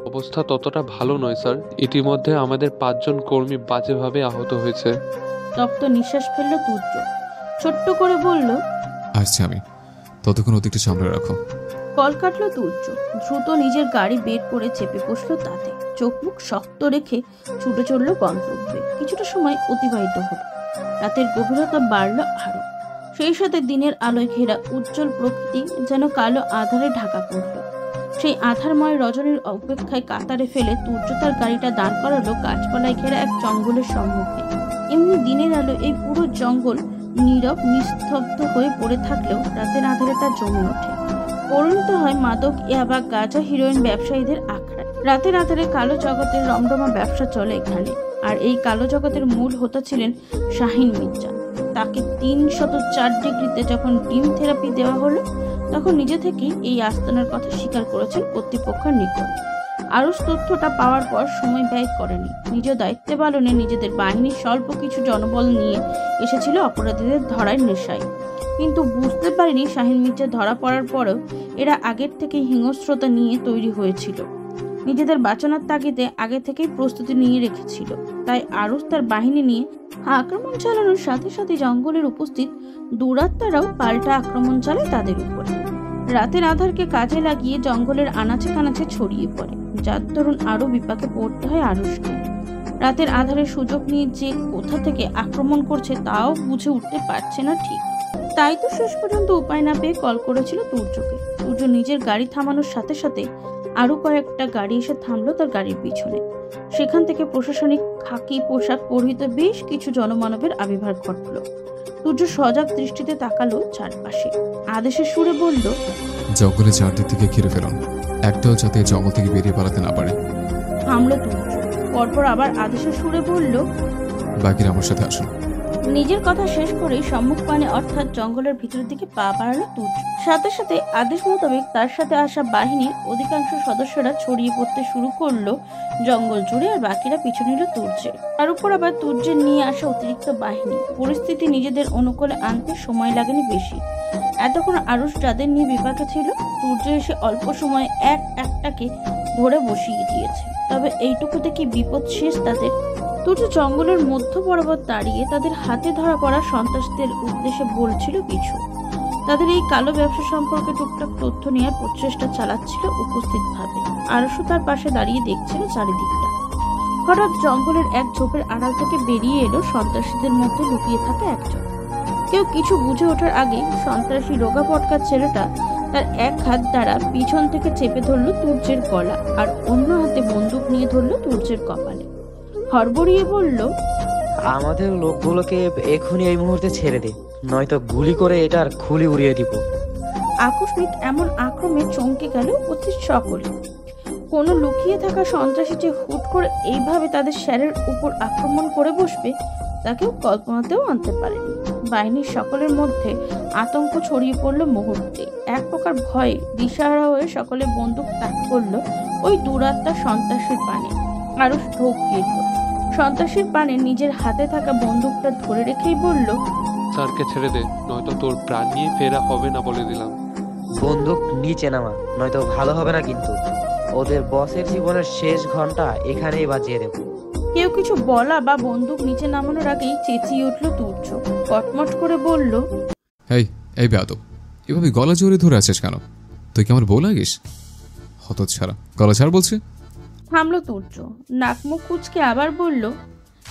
অবস্থা ততটা ভালো নয় স্যার, ইতিমধ্যে আমাদের 5 জন কর্মী বাজেভাবে আহত হয়েছে। তপ্ত নিঃশ্বাস ফেলল তুর্য, ছোট্ট করে বলল, আসছি আমি, ততক্ষণ ওদিকটা সামনে রাখো। কল কাটলো তুর্য, দ্রুত নিজের গাড়ি বের করে চেপে বসলো তাতে, চোখ মুখ শক্ত রেখে ছুটে চলল গন্তব্যে। কিছুটা সময় অতিবাহিত হলো, রাতের গভীরতা বাড়ল আরো, সেই সাথে দিনের আলোয় ঘেরা উজ্জ্বল প্রকৃতি যেন কালো আধারে ঢাকা পড়ল। সেই আধারময় রজনীর অপেক্ষায় কাতারে ফেলে তুর্য তার গাড়িটা দাঁড় করালো গাছপালায় ঘেরা এক জঙ্গলের সম্মুখে। এমনি দিনের আলো এই পুরো জঙ্গল নীরব নিস্তব্ধ হয়ে পড়ে থাকলেও রাতের আধারে তা জমে ওঠে, পরিণত হয় মাদক, ইয়াবা, গাঁজা, হিরোইন ব্যবসায়ীদের আখড়ায়। রাতের আধারে কালো জগতের রমরমা ব্যবসা চলে এখানে, আর এই কালো জগতের মূল হোতা ছিলেন শাহিন মির্জা। তাকে 304 ডিগ্রিতে যখন ডিম থেরাপি দেওয়া হলো, তখন নিজে থেকেই এই আস্তানার কথা স্বীকার করেছেন কর্তৃপক্ষের নিকট। আরুষ তথ্যটা পাওয়ার পর সময় ব্যয় করেনি, নিজ দায়িত্বে পালনে নিজেদের বাহিনীর স্বল্প কিছু জনবল নিয়ে এসেছিল অপরাধীদের ধরার নেশায়। কিন্তু বুঝতে পারেনি শাহিন মির্জা ধরা পড়ার পরেও এরা আগের থেকেই হিংস্রতা নিয়ে তৈরি হয়েছিল, নিজেদের বাঁচানোর তাগিদে আগে থেকেই প্রস্তুতি নিয়ে রেখেছিল। তাই আরুষ তার বাহিনী নিয়ে আক্রমণ চালানোর সাথে সাথে জঙ্গলের উপস্থিত দুরাত্মারাও পাল্টা আক্রমণ চালায় তাদের উপরে। রাতের আধারকে কাজে লাগিয়ে জঙ্গলের আনাচে কানাচে ছড়িয়ে পড়ে, যার দরুন আরো বিপাকে পড়তে হয় আরুষকে। রাতের আধারের সুযোগ নিয়ে যে কোথা থেকে আক্রমণ করছে তাও বুঝে উঠতে পারছে না ঠিক। তাই তো শেষ পর্যন্ত উপায় না পেয়ে কল করেছিল তুর্যকে। তুর্য নিজের গাড়ি থামানোর সাথে সাথে আরো কয়েকটা গাড়ি এসে থামলো তার গাড়ির পিছনে। সেখান থেকে প্রশাসনিক খাকি পোশাক পরিহিত বেশ কিছু জনমানবের আবির্ভাব ঘটল। তুর্য সজাগ দৃষ্টিতে তাকালো চারপাশে, আদেশের সুরে বলল, জঙ্গলে চারদিক থেকে ঘিরে ফেলুন, একটাও যাতে জঙ্গল থেকে বেরিয়ে পালাতে না পারে। থামলো তুর্য, পরপর আবার আদেশের সুরে বলল, বাকিরা আমার সাথে আসুন। নিজের কথা শেষ করেই সম্মুখ পানে অর্থাৎ জঙ্গলের ভিতরের দিকে পা বাড়ালো তুর্য। সাথে সাথে আদেশ মোতাবেক তার সাথে আসা বাহিনীর অধিকাংশ সদস্যরা ছড়িয়ে পড়তে শুরু করলো জঙ্গল জুড়ে, আর বাকিরা পিছু নিল তুর্যের। তার উপর আবার তুর্যের নিয়ে আসা অতিরিক্ত বাহিনী। পরিস্থিতি নিজেদের অনুকূলে আনতে সময় লাগেনি বেশি। এতক্ষণ আরুষ যাদের নিয়ে বিপাকে ছিল, তুর্য এসে অল্প সময়ে একটাকে ধরে বসিয়ে দিয়েছে। তবে এইটুকুতে কি বিপদ শেষ তাদের? তুর্য জঙ্গলের মধ্য বরাবর দাঁড়িয়ে তাদের হাতে ধরা পড়া সন্ত্রাসীদের উদ্দেশ্যে বলছিল কিছু। তাদের এই কালো ব্যবসা সম্পর্কে টুকটাক তথ্য নেওয়ার প্রচেষ্টা চালাচ্ছিল উপস্থিতভাবে। আরশও তার পাশে দাঁড়িয়ে দেখছিল চারিদিকটা। হঠাৎ জঙ্গলের এক ঝোপের আড়াল থেকে বেরিয়ে এলো সন্ত্রাসীদের মধ্যে লুকিয়ে থাকা একজন। কেউ কিছু বুঝে ওঠার আগে সন্ত্রাসী রোগা পটকা ছেলেটা তার এক হাত দ্বারা পিছন থেকে চেপে ধরল তুর্যের গলা, আর অন্য হাতে বন্দুক নিয়ে ধরল তুর্যের কপালে। হড়বড়িয়ে বলল, আমাদের লোকগুলোকে এখনই এই মুহূর্তে ছেড়ে দে, নয়তো গুলি করে এটার খুলি উড়িয়ে দিব। আকস্মিক এমন আক্রমে চমকে গেল উপস্থিত সকলে। কোনো লুকিয়ে থাকা সন্ত্রাসী যে হুট করে এইভাবে তাদের স্যারের উপর আক্রমণ করে বসবে তা কেউ কল্পনাতেও আনতে পারেনি। বাহিনীর সকলের মধ্যে আতঙ্ক ছড়িয়ে পড়ল মুহূর্তে। এক প্রকার ভয়ে দিশাহারা হয়ে সকলে বন্দুক তাক করলো ওই দুরাত্মা সন্ত্রাসীর পানে। আরো ঢোক গেল সন্ত্রাসীর পানে, নিজের হাতে থাকা বন্দুকটা ধরে রেখেই বলল, স্যারকে ছেড়ে দে, নয়তো তোর প্রাণ নিয়ে ফেরা হবে না বলে দিলাম। বন্দুক নিচে নামা, নয়তো ভালো হবে না কিন্তু। ওদের বসের জীবনের শেষ ঘন্টা এখানেই বাজিয়ে দেবো। কেউ কিছু বলা বা বন্দুক নিচে নামানোর আগেই চেঁচিয়ে উঠল তুর্য। কটমট করে বলল, এই বেয়াদব, এভাবে গলা জোরে ধরে আছিস কেন? তুই কি আমার বউ লাগিস? হতচ্ছাড়া, গলা ছাড় বলছি। থামলো তুর্য, নাক মুখ কুচকে আবার বলল,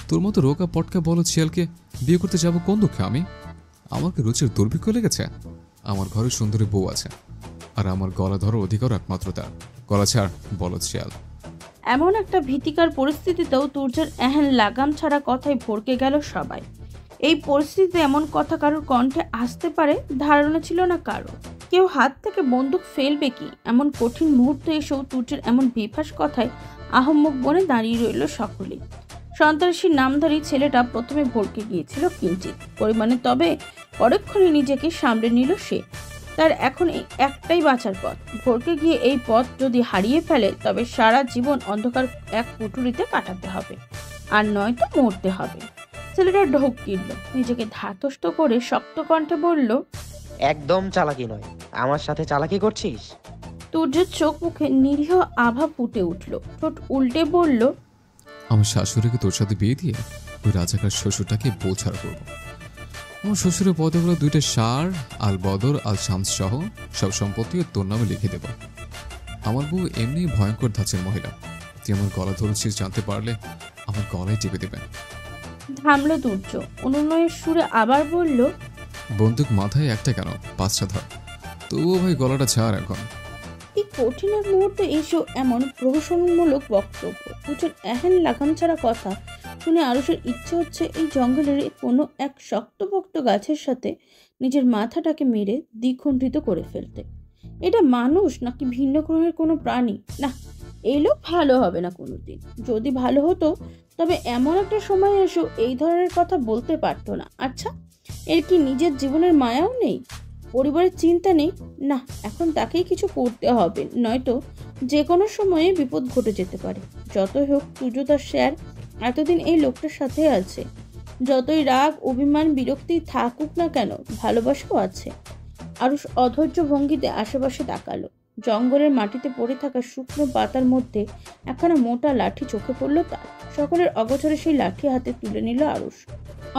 তোর মতো রোকা পটকা বলো শিয়ালকে বিয়ে করতে যাবো কোন দুঃখে আমি? আমাকে রুচির দুর্ভিক্ষ লেগেছে? আমার ঘরে সুন্দরী বউ আছে, আর আমার গলা ধরার অধিকার একমাত্র তার। গলা ছাড় বলো শিয়াল। এমন একটা ভীতিকর পরিস্থিতিতেও তুর্যের এহেন লাগাম ছাড়া কথায় ভড়কে গেল সবাই। এই পরিস্থিতিতে এমন কথা কারোর কণ্ঠে আসতে পারে ধারণা ছিল না কারো। কেউ হাত থেকে বন্দুক ফেলবে কি, এমন কঠিন মুহূর্তে এসেও তুর্যের এমন বেফাস কথায় আহম্মক বনে দাঁড়িয়ে রইল সকলেই। সন্ত্রাসীর নামধারী ছেলেটা প্রথমে ভড়কে গিয়েছিল কিঞ্চিত পরিমাণে, তবে পরক্ষণে নিজেকে সামলে নিল সে। তার এখন একটাই বাঁচার পথ। ভড়কে গিয়ে এই পথ যদি হারিয়ে ফেলে তবে সারা জীবন অন্ধকার এক কুঠুরিতে কাটাতে হবে, আর নয়তো মরতে হবে। ছেলেটা ঢোক গিলল, নিজেকে ধাতস্থ করে শক্ত কণ্ঠে বলল, একদম চালাকি নয়, আমার সাথে চালাকি করছিস? তুর্যের চোখ মুখে নিরীহ আভা ফুটে উঠল। ঠোঁট উল্টে বলল, আমার শাশুড়িকে তোর সাথে বিয়ে দিয়ে ওই রাজাকার শ্বশুরটাকে বউ ছাড়া করবো। আমার শ্বশুরের পদগুলো 2টা সার, আল বদর আল শামস সহ সব সম্পত্তি তোর নামে লিখে দেব। আমার বউ এমনি ভয়ঙ্কর ধাঁচের মহিলা, তুই আমার গলা ধরেছিস জানতে পারলে আমার গলায় চেপে দেবে। থামলো তুর্য, অনুনয়ের সুরে আবার বলল, বন্দুক মাথায় একটা কেন, 5টা ধর। তবুও ভাই গলাটা ছাড় এখন। এই কঠিন এক মুহূর্তে এসেও এমন প্রহসনমূলক বক্তব্য, তুর্যের এহেন লাগাম ছাড়া কথা শুনে আরুষের ইচ্ছে হচ্ছে এই জঙ্গলের কোনো এক শক্তপোক্ত গাছের সাথে নিজের মাথাটাকে মেরে দ্বিখণ্ডিত করে ফেলতে। এটা মানুষ নাকি ভিন্ন গ্রহের কোনো প্রাণী? না, এই লোক ভালো হবে না কোনোদিন। যদি ভালো হতো তবে এমন একটা সময় এসেও এই ধরনের কথা বলতে পারতো না। আচ্ছা, এর কি নিজের জীবনের মায়াও নেই, পরিবারের চিন্তা নেই? না, এখন তাকেই কিছু করতে হবে, নয়তো যে কোনো সময়ে বিপদ ঘটে যেতে পারে। যতই হোক তুর্য তার স্যার এতদিন এই লোকটার সাথে আছে, যতই রাগ অভিমান বিরক্তি থাকুক না কেন, ভালোবাসাও আছে। আরুষ অধৈর্য ভঙ্গিতে আশেপাশে তাকালো। জঙ্গলের মাটিতে পড়ে থাকা শুকনো পাতার মধ্যে একখানা মোটা লাঠি চোখে পড়ল তার। সকলের অগোচরে সেই লাঠি হাতে তুলে নিল আরুষ।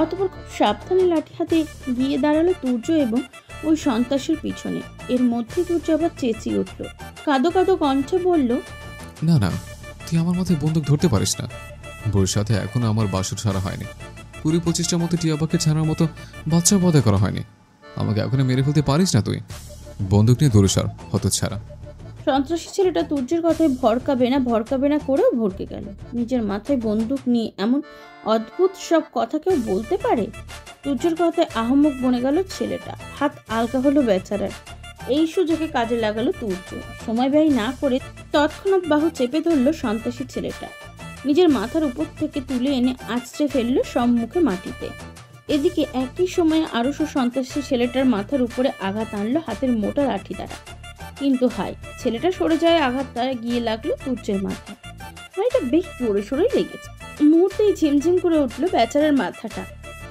অতঃপর খুব সাবধানে লাঠি হাতে গিয়ে দাঁড়ালো তুর্য এবং ওই সন্ত্রাসীর পিছনে। এর মধ্যে তুর্য আবার চেঁচিয়ে উঠল, কাঁদো কাঁদো কণ্ঠে বলল, না না, তুই আমার মাথায় বন্দুক ধরতে পারিস না। বউর সাথে এখনো আমার বাসর ছাড়া হয়নি। 20-25টার মতো টিয়াবাকে ছাড়ার মতো বাচ্চা পদে করা হয়নি। আমাকে এখনো মেরে ফেলতে পারিস না তুই। বন্দুক নিয়ে দূরে সর, হতচ্ছাড়া। সন্ত্রাসী ছেলেটা তুর্যের কথায় ভরকাবে না করেও ভরকে গেল। নিজের মাথায় বন্দুক নিয়ে এমন অদ্ভুত সব কথা কেউ বলতে পারে? তুর্যের কথায় আহম্মক বনে গেল ছেলেটা। হাত আলগা হলো বেচারার। এই সুযোগে কাজে লাগালো তুর্য। সময় ব্যয় না করে তৎক্ষণাৎ বাহু চেপে ধরল সন্ত্রাসী ছেলেটা। নিজের মাথার উপর থেকে তুলে এনে আছড়ে ফেললো সম্মুখে মাটিতে। এদিকে একই সময়ে আরুষ সন্ত্রাসী ছেলেটার মাথার উপরে আঘাত আনলো হাতের মোটা লাঠি দ্বারা। কিন্তু হাই, ছেলেটা সরে যায়, আঘাতটা গিয়ে লাগলো তুর্যের মাথায়। হাইটা বেশ জোরে সরেই লেগেছে। মুহূর্তেই ঝিমঝিম করে উঠলো বেচারার মাথাটা।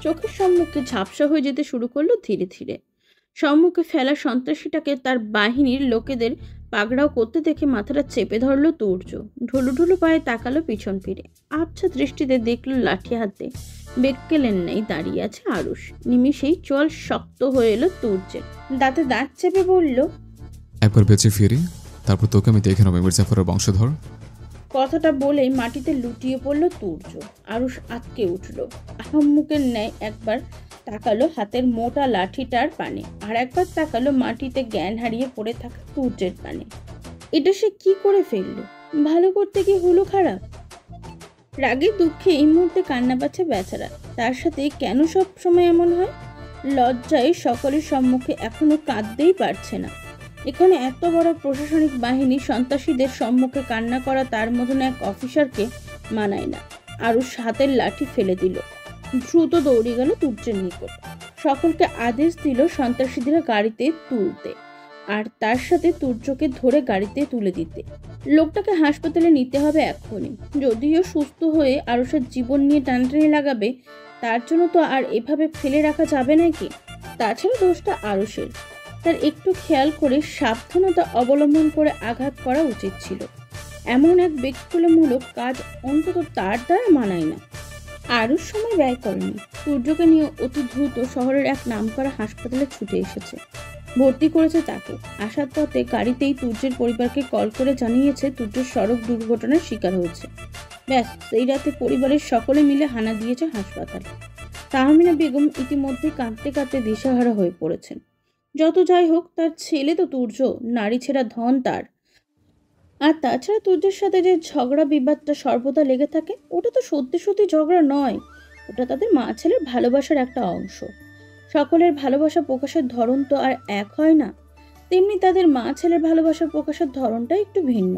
চোখের সম্মুখে ঝাপসা হয়ে যেতে শুরু করলো ধীরে ধীরে। সম্মুখে ফেলা সন্ত্রাসীটাকে তার বাহিনীর লোকেদের পাগড়াও করতে দেখে মাথাটা চেপে ধরলো তুর্য। ঢুলু ঢুলু পায়ে তাকালো পিছন ফিরে। আবছা দৃষ্টিতে দেখলো লাঠি হাতে বেক্কেলেন নেই দাঁড়িয়ে আছে আরুষ। নিমিষেই চোয়াল শক্ত হয়ে এলো তুর্যের। দাঁতে দাঁত চেপে বলল, একবার বেঁচে ফিরি, তারপর তোকে আমি দেখে নেবো মির্জাফরের বংশধর। কথাটা বলেই মাটিতে লুটিয়ে পড়লো তুর্য। আরুষ আটকে উঠল। আহম্মুকের ন্যায় একবার তাকালো হাতের মোটা লাঠিটার পানে, আর একবার তাকালো মাটিতে জ্ঞান হারিয়ে পড়ে থাকা তুর্যের পানে। এটা সে কি করে ফেললো? ভালো করতে কি হলো খারাপ? রাগে দুঃখে এই মুহূর্তে কান্না পাচ্ছে বেচারা। তার সাথে কেন সব সময় এমন হয়? লজ্জায় সকলের সম্মুখে এখনো কাঁদতেই পারছে না। এখানে এত বড় প্রশাসনিক বাহিনী সন্ত্রাসীদের সম্মুখে কান্না করা তার মতন এক অফিসারকে মানায় না। আরুষ হাতের লাঠি ফেলে দিল, দ্রুত দৌড়ে গেল তুর্যের নিকট। সকলকে আদেশ দিল সন্ত্রাসীদের গাড়িতে তুলতে, আর তার সাথে তুর্যকে ধরে গাড়িতে তুলে দিতে। লোকটাকে হাসপাতালে নিতে হবে এখনই। যদিও সুস্থ হয়ে আরুষের জীবন নিয়ে টানাটানি লাগাবে, তার জন্য তো আর এভাবে ফেলে রাখা যাবে নাকি? তাছাড়া দোষটা আরুষের। তার একটু খেয়াল করে সাবধানতা অবলম্বন করে আঘাত করা উচিত ছিল। এমন এক ব্যক্তিমূলক কাজ অন্তত তার দ্বারা মানায় না। আরুষ সময় ব্যয় করেনি। সূর্যকে নিয়ে অতি দ্রুত শহরের এক নামকরা হাসপাতালে ছুটে এসেছে। ভর্তি করেছে তাকে। আসার পথে গাড়িতেই তুর্যের পরিবারকে কল করে জানিয়েছে তুর্য সড়ক দুর্ঘটনার শিকার হয়েছে। ব্যাস, সেই রাতে পরিবারের সকলে মিলে হানা দিয়েছে হাসপাতালে। তাহমিনা বেগম ইতিমধ্যে কাঁদতে কাঁদতে দিশাহারা হয়ে পড়েছেন। যত যাই হোক, তার ছেলে তো তুর্য, নারী ছেঁড়া ধন তার। আর তাছাড়া তুর্যের সাথে যে ঝগড়া বিবাদটা সর্বদা লেগে থাকে, ওটা তো সত্যি সত্যি ঝগড়া নয়, ওটা তাদের মা ছেলের ভালোবাসার একটা অংশ। সকলের ভালোবাসা প্রকাশের ধরন তো আর এক হয় না, তেমনি তাদের মা ছেলের ভালোবাসা প্রকাশের ধরনটা একটু ভিন্ন।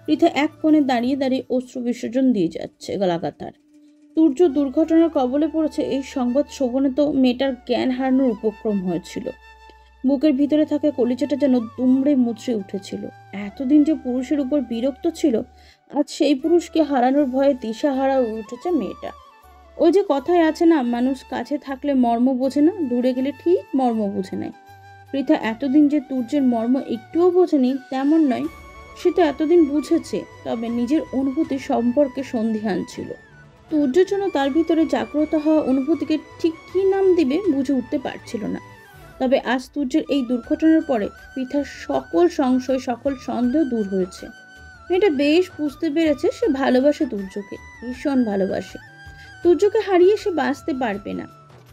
পৃথা এক কোণে দাঁড়িয়ে দাঁড়িয়ে অশ্রু বিসর্জন দিয়ে যাচ্ছে লাগাতার। তুর্য দুর্ঘটনার কবলে পড়েছে এই সংবাদ শোভনে তো মেয়েটার জ্ঞান হারানোর উপক্রম হয়েছিল। বুকের ভিতরে থাকা কলিজাটা যেন দুমড়ে মুচড়ে উঠেছিল। এতদিন যে পুরুষের উপর বিরক্ত ছিল, আজ সেই পুরুষকে হারানোর ভয়ে দিশাহারা হয়ে উঠেছে মেয়েটা। ওই যে কথায় আছে না, মানুষ কাছে থাকলে মর্ম বোঝে না, দূরে গেলে ঠিক মর্ম বুঝে নেয়। পৃথা এতদিন যে তুর্যের মর্ম একটুও বোঝেনি তেমন নয়, সে তো এতদিন বুঝেছে, তবে নিজের অনুভূতি সম্পর্কে সন্দিহান ছিল। তুর্যের জন্য তার ভিতরে জাগ্রত হওয়া অনুভূতিকে ঠিক কী নাম দিবে বুঝে উঠতে পারছিল না। তবে আজ তুর্যের এই দুর্ঘটনার পরে পৃথার সকল সংশয়, সকল সন্দেহ দূর হয়েছে। মেয়েটা বেশ বুঝতে পেরেছে সে ভালোবাসে তুর্যকে, ভীষণ ভালোবাসে। তুর্যকে হারিয়ে সে বাঁচতে পারবে না,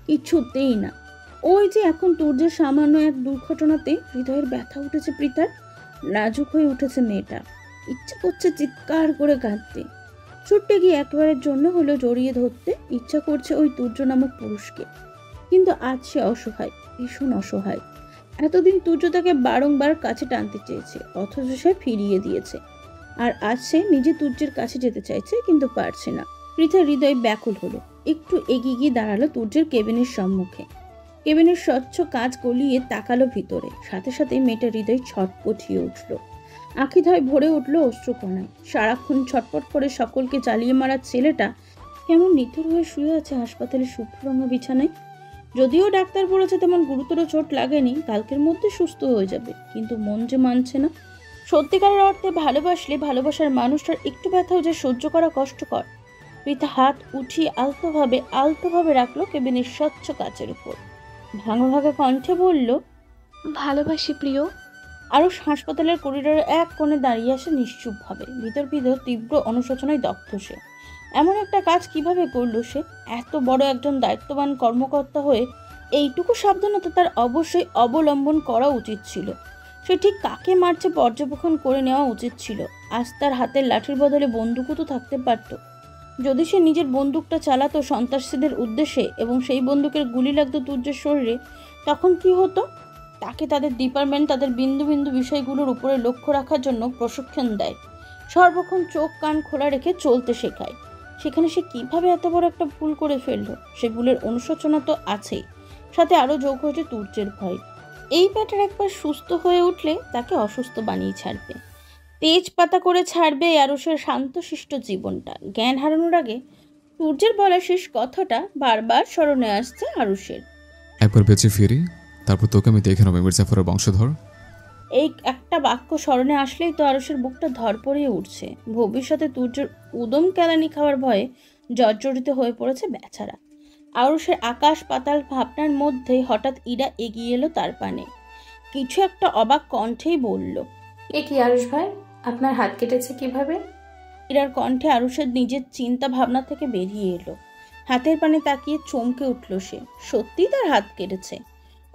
কিছুতেই না। ওই যে এখন তুর্যের সামান্য এক দুর্ঘটনাতে হৃদয়ের ব্যথা উঠেছে পৃথার, নাজুক হয়ে উঠেছে মেয়েটা। ইচ্ছা করছে চিৎকার করে কাঁদতে, ছুটতে গিয়ে একবারের জন্য হলেও জড়িয়ে ধরতে ইচ্ছা করছে ওই তুর্য নামক পুরুষকে। কিন্তু আজ সে অসহায়, ভীষণ অসহায়। এতদিন তুর্য তাকে বারংবার কাছে টানতে চেয়েছে, অথচ সে ফিরিয়ে দিয়েছে। আর আজ সে নিজে তুর্যের কাছে যেতে চাইছে, কিন্তু পারছে না। পৃথার হৃদয় ব্যাকুল হলো। একটু এগিয়ে গিয়ে দাঁড়ালো তুর্যের কেবিনের সম্মুখে। কেবিনের স্বচ্ছ কাঁচ গলিয়ে তাকালো ভিতরে। সাথে সাথে মেয়েটার হৃদয় ছটপটিয়ে উঠল, আঁখিধয় ভরে উঠল অশ্রুকণায়। সারাক্ষণ ছটপট করে সকলকে জ্বালিয়ে মারা ছেলেটা কেমন নিথর হয়ে শুয়ে আছে হাসপাতালের শুভ্র রঙা বিছানায়। যদিও ডাক্তার বলেছে তেমন গুরুতর চোট লাগেনি, কালকের মধ্যে সুস্থ হয়ে যাবে, কিন্তু মন যে মানছে না। সত্যিকারের অর্থে ভালোবাসলে ভালোবাসার মানুষটার একটু ব্যথাও যে সহ্য করা কষ্টকর। পৃথা হাত উঠিয়ে আলতোভাবে রাখলো কেবিনের স্বচ্ছ কাচের উপর। ভাঙা ভাঙা কণ্ঠে বলল, ভালোবাসি প্রিয়। আরও হাসপাতালের করিডোরে এক কোণে দাঁড়িয়ে আসে নিশ্চুপভাবে। ভিতর তীব্র অনুশোচনায় দগ্ধ সে। এমন একটা কাজ কিভাবে করলো সে? এত বড় একজন দায়িত্ববান কর্মকর্তা হয়ে এইটুকু সাবধানতা তার অবশ্যই অবলম্বন করা উচিত ছিল। সে ঠিক কাকে মারছে পর্যবেক্ষণ করে নেওয়া উচিত ছিল। আজ তার হাতের লাঠির বদলে বন্দুকও তো থাকতে পারত। যদি সে নিজের বন্দুকটা চালাতো সন্ত্রাসীদের উদ্দেশ্যে এবং সেই বন্দুকের গুলি লাগতো তুর্যের শরীরে, তখন কি হতো? তাকে তাদের ডিপার্টমেন্ট তাদের বিন্দু বিন্দু বিষয়গুলোর উপরে লক্ষ্য রাখার জন্য প্রশিক্ষণ দেয়, সর্বক্ষণ চোখ কান খোলা রেখে চলতে শেখায়। সেখানে সে কিভাবে এত বড় একটা ভুল করে ফেলল? সে ভুলের অনুশোচনা তো আছেই, সাথে আরও যোগ হয়েছে তুর্যের ভয়। এই ব্যাটার একবার সুস্থ হয়ে উঠলে তাকে অসুস্থ বানিয়ে ছাড়বে, তেজ পাতা করে ছাড়বে আরুষের শান্তশিষ্ট জীবনটা। জ্ঞান হারানোর আগে তুর্যের বলা শেষ কথাটা বারবার স্মরণে আসছে আরুষের। একবার বেঁচে ফিরি, তারপর তোকে আমি দেখে নেবো মির্জাফরের বংশধর। এই একটা বাক্য স্মরণে আসলেই তো আরুষের বুকটা ধরপড়িয়ে উঠছে। ভবিষ্যতে তুর্যের উদম কেলানি খাওয়ার ভয়ে জর্জরিত হয়ে পড়েছে বেচারা। আরুষের আকাশ পাতাল ভাবনার মধ্যে হঠাৎ ইরা এগিয়ে এলো তার পানে। কিছু একটা অবাক কণ্ঠেই বলল, এ কি আরুষ ভাই, আপনার হাত কেটেছে কিভাবে? ইরার কণ্ঠে আরুষের নিজের চিন্তা ভাবনা থেকে বেরিয়ে এলো। হাতের পানে তাকিয়ে চমকে উঠল সে। সত্যিই তার হাত কেটেছে।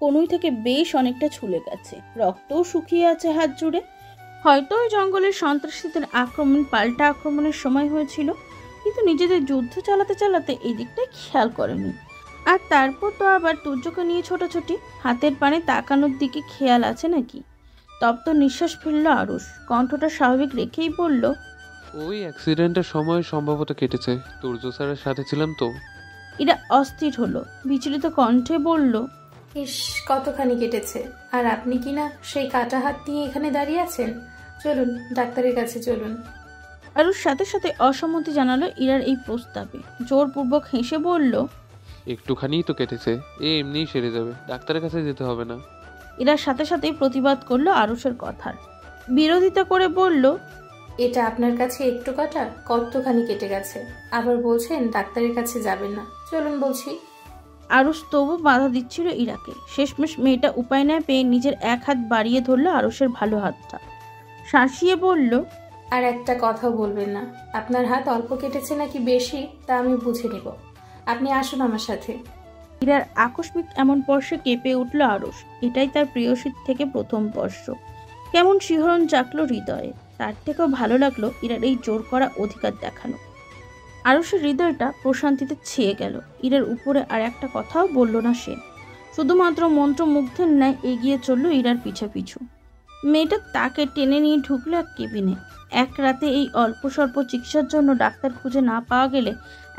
কনুই থেকে বেশ অনেকটা ছুলে গেছে, রক্তও শুকিয়ে আছে হাত জুড়ে। হয়তো ওই জঙ্গলের সন্ত্রাসীদের পাল্টা আক্রমণের সময় হয়েছিল, কিন্তু নিজেদের যুদ্ধ চালাতে চালাতে এই দিকটাই খেয়াল করেনি। আর তারপর তো আবার তুর্যকে নিয়ে ছোটাছুটি, হাতের পানে তাকানোর দিকে খেয়াল আছে নাকি? তপ্ত নিঃশ্বাস ফেলল আরুষ, কণ্ঠটা স্বাভাবিক রেখেই বলল, ওই অ্যাক্সিডেন্টের সময় সম্ভবত কেটেছে, তুর্য স্যারের সাথে ছিলাম তো। এরা অস্থির হলো, বিচলিত কণ্ঠে বলল, ইস, কতখানি কেটেছে। আর আপনি কি না সেই কাটা হাত নিয়ে এখানে দাঁড়িয়ে আছেন? চলুন ডাক্তারের কাছে চলুন। আরুষ সাথে সাথে অসম্মতি জানালো ইরার এই প্রস্তাবে। জোরপূর্বক হেসে বলল, একটুখানিই তো কেটেছে, এমনিই সেরে যাবে, ডাক্তারের কাছে যেতে হবে না। ইরার সাথে সাথেই প্রতিবাদ করলো আরুষের কথার, বিরোধিতা করে বলল, এটা আপনার কাছে একটু কাটা, কতখানি কেটে গেছে, আবার বলছেন ডাক্তারের কাছে যাবেন না। চলুন বলছি। আরুষ তবু বাধা দিচ্ছিল ইরাকে। শেষমেশ মেয়েটা উপায় না পেয়ে নিজের এক হাত বাড়িয়ে ধরলো আরুষের ভালো হাতটা, শাসিয়ে বলল, আর একটা কথাও বলবেন না। আপনার হাত অল্প কেটেছে নাকি বেশি তা আমি বুঝে নিব। আপনি আসুন আমার সাথে। ইরার আকস্মিক এমন স্পর্শে কেঁপে উঠল আরুষ। এটাই তার প্রিয়সীর থেকে প্রথম স্পর্শ। কেমন শিহরণ জাগলো হৃদয়ে। তার থেকেও ভালো লাগলো ইরার এই জোর করা অধিকার দেখানো। আরুষের হৃদয়টা প্রশান্তিতে ছেয়ে গেল। ইরার উপরে আর একটা কথাও বলল না সে, শুধুমাত্র মন্ত্রমুগ্ধের ন্যায় এগিয়ে চলল ইরার পিছু পিছু। মেয়েটা তাকে টেনে নিয়ে ঢুকলো এক কেবিনে। এক রাতে এই অল্প স্বল্প চিকিৎসার জন্য ডাক্তার খুঁজে না পাওয়া গেলে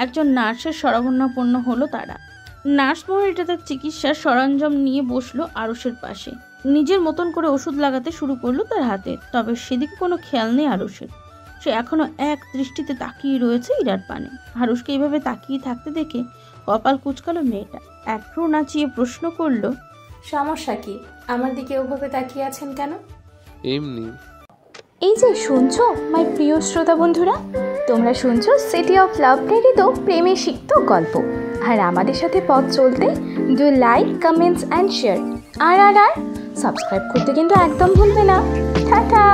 একজন নার্সের শরণাপন্ন হলো তারা। নার্স মহিলাটা তার চিকিৎসার সরঞ্জাম নিয়ে বসলো আরুষের পাশে, নিজের মতন করে ওষুধ লাগাতে শুরু করলো তার হাতে। তবে সেদিকে কোনো খেয়াল নেই আরুষের। সে এখনো এক দৃষ্টিতে তাকিয়ে রয়েছে ইরার পানে। আরুষকে এইভাবে তাকিয়ে থাকতে দেখে কপাল কুঁচকালো মেয়েটা। এক ভ্রু নাচিয়ে প্রশ্ন করলো, সমস্যা কি? আমার দিকে ওভাবে তাকিয়ে আছেন কেন? এমনি। এই যে শুনছো মাই প্রিয় শ্রোতা বন্ধুরা, তোমরা শুনছো সিটি অফ লাভ প্রেরিত প্রেমে সিক্ত গল্প। আর আমাদের সাথে পথ চলতে do like, comments and share. আর সাবস্ক্রাইব করতে কিন্তু একদম ভুলবে না। টাটা।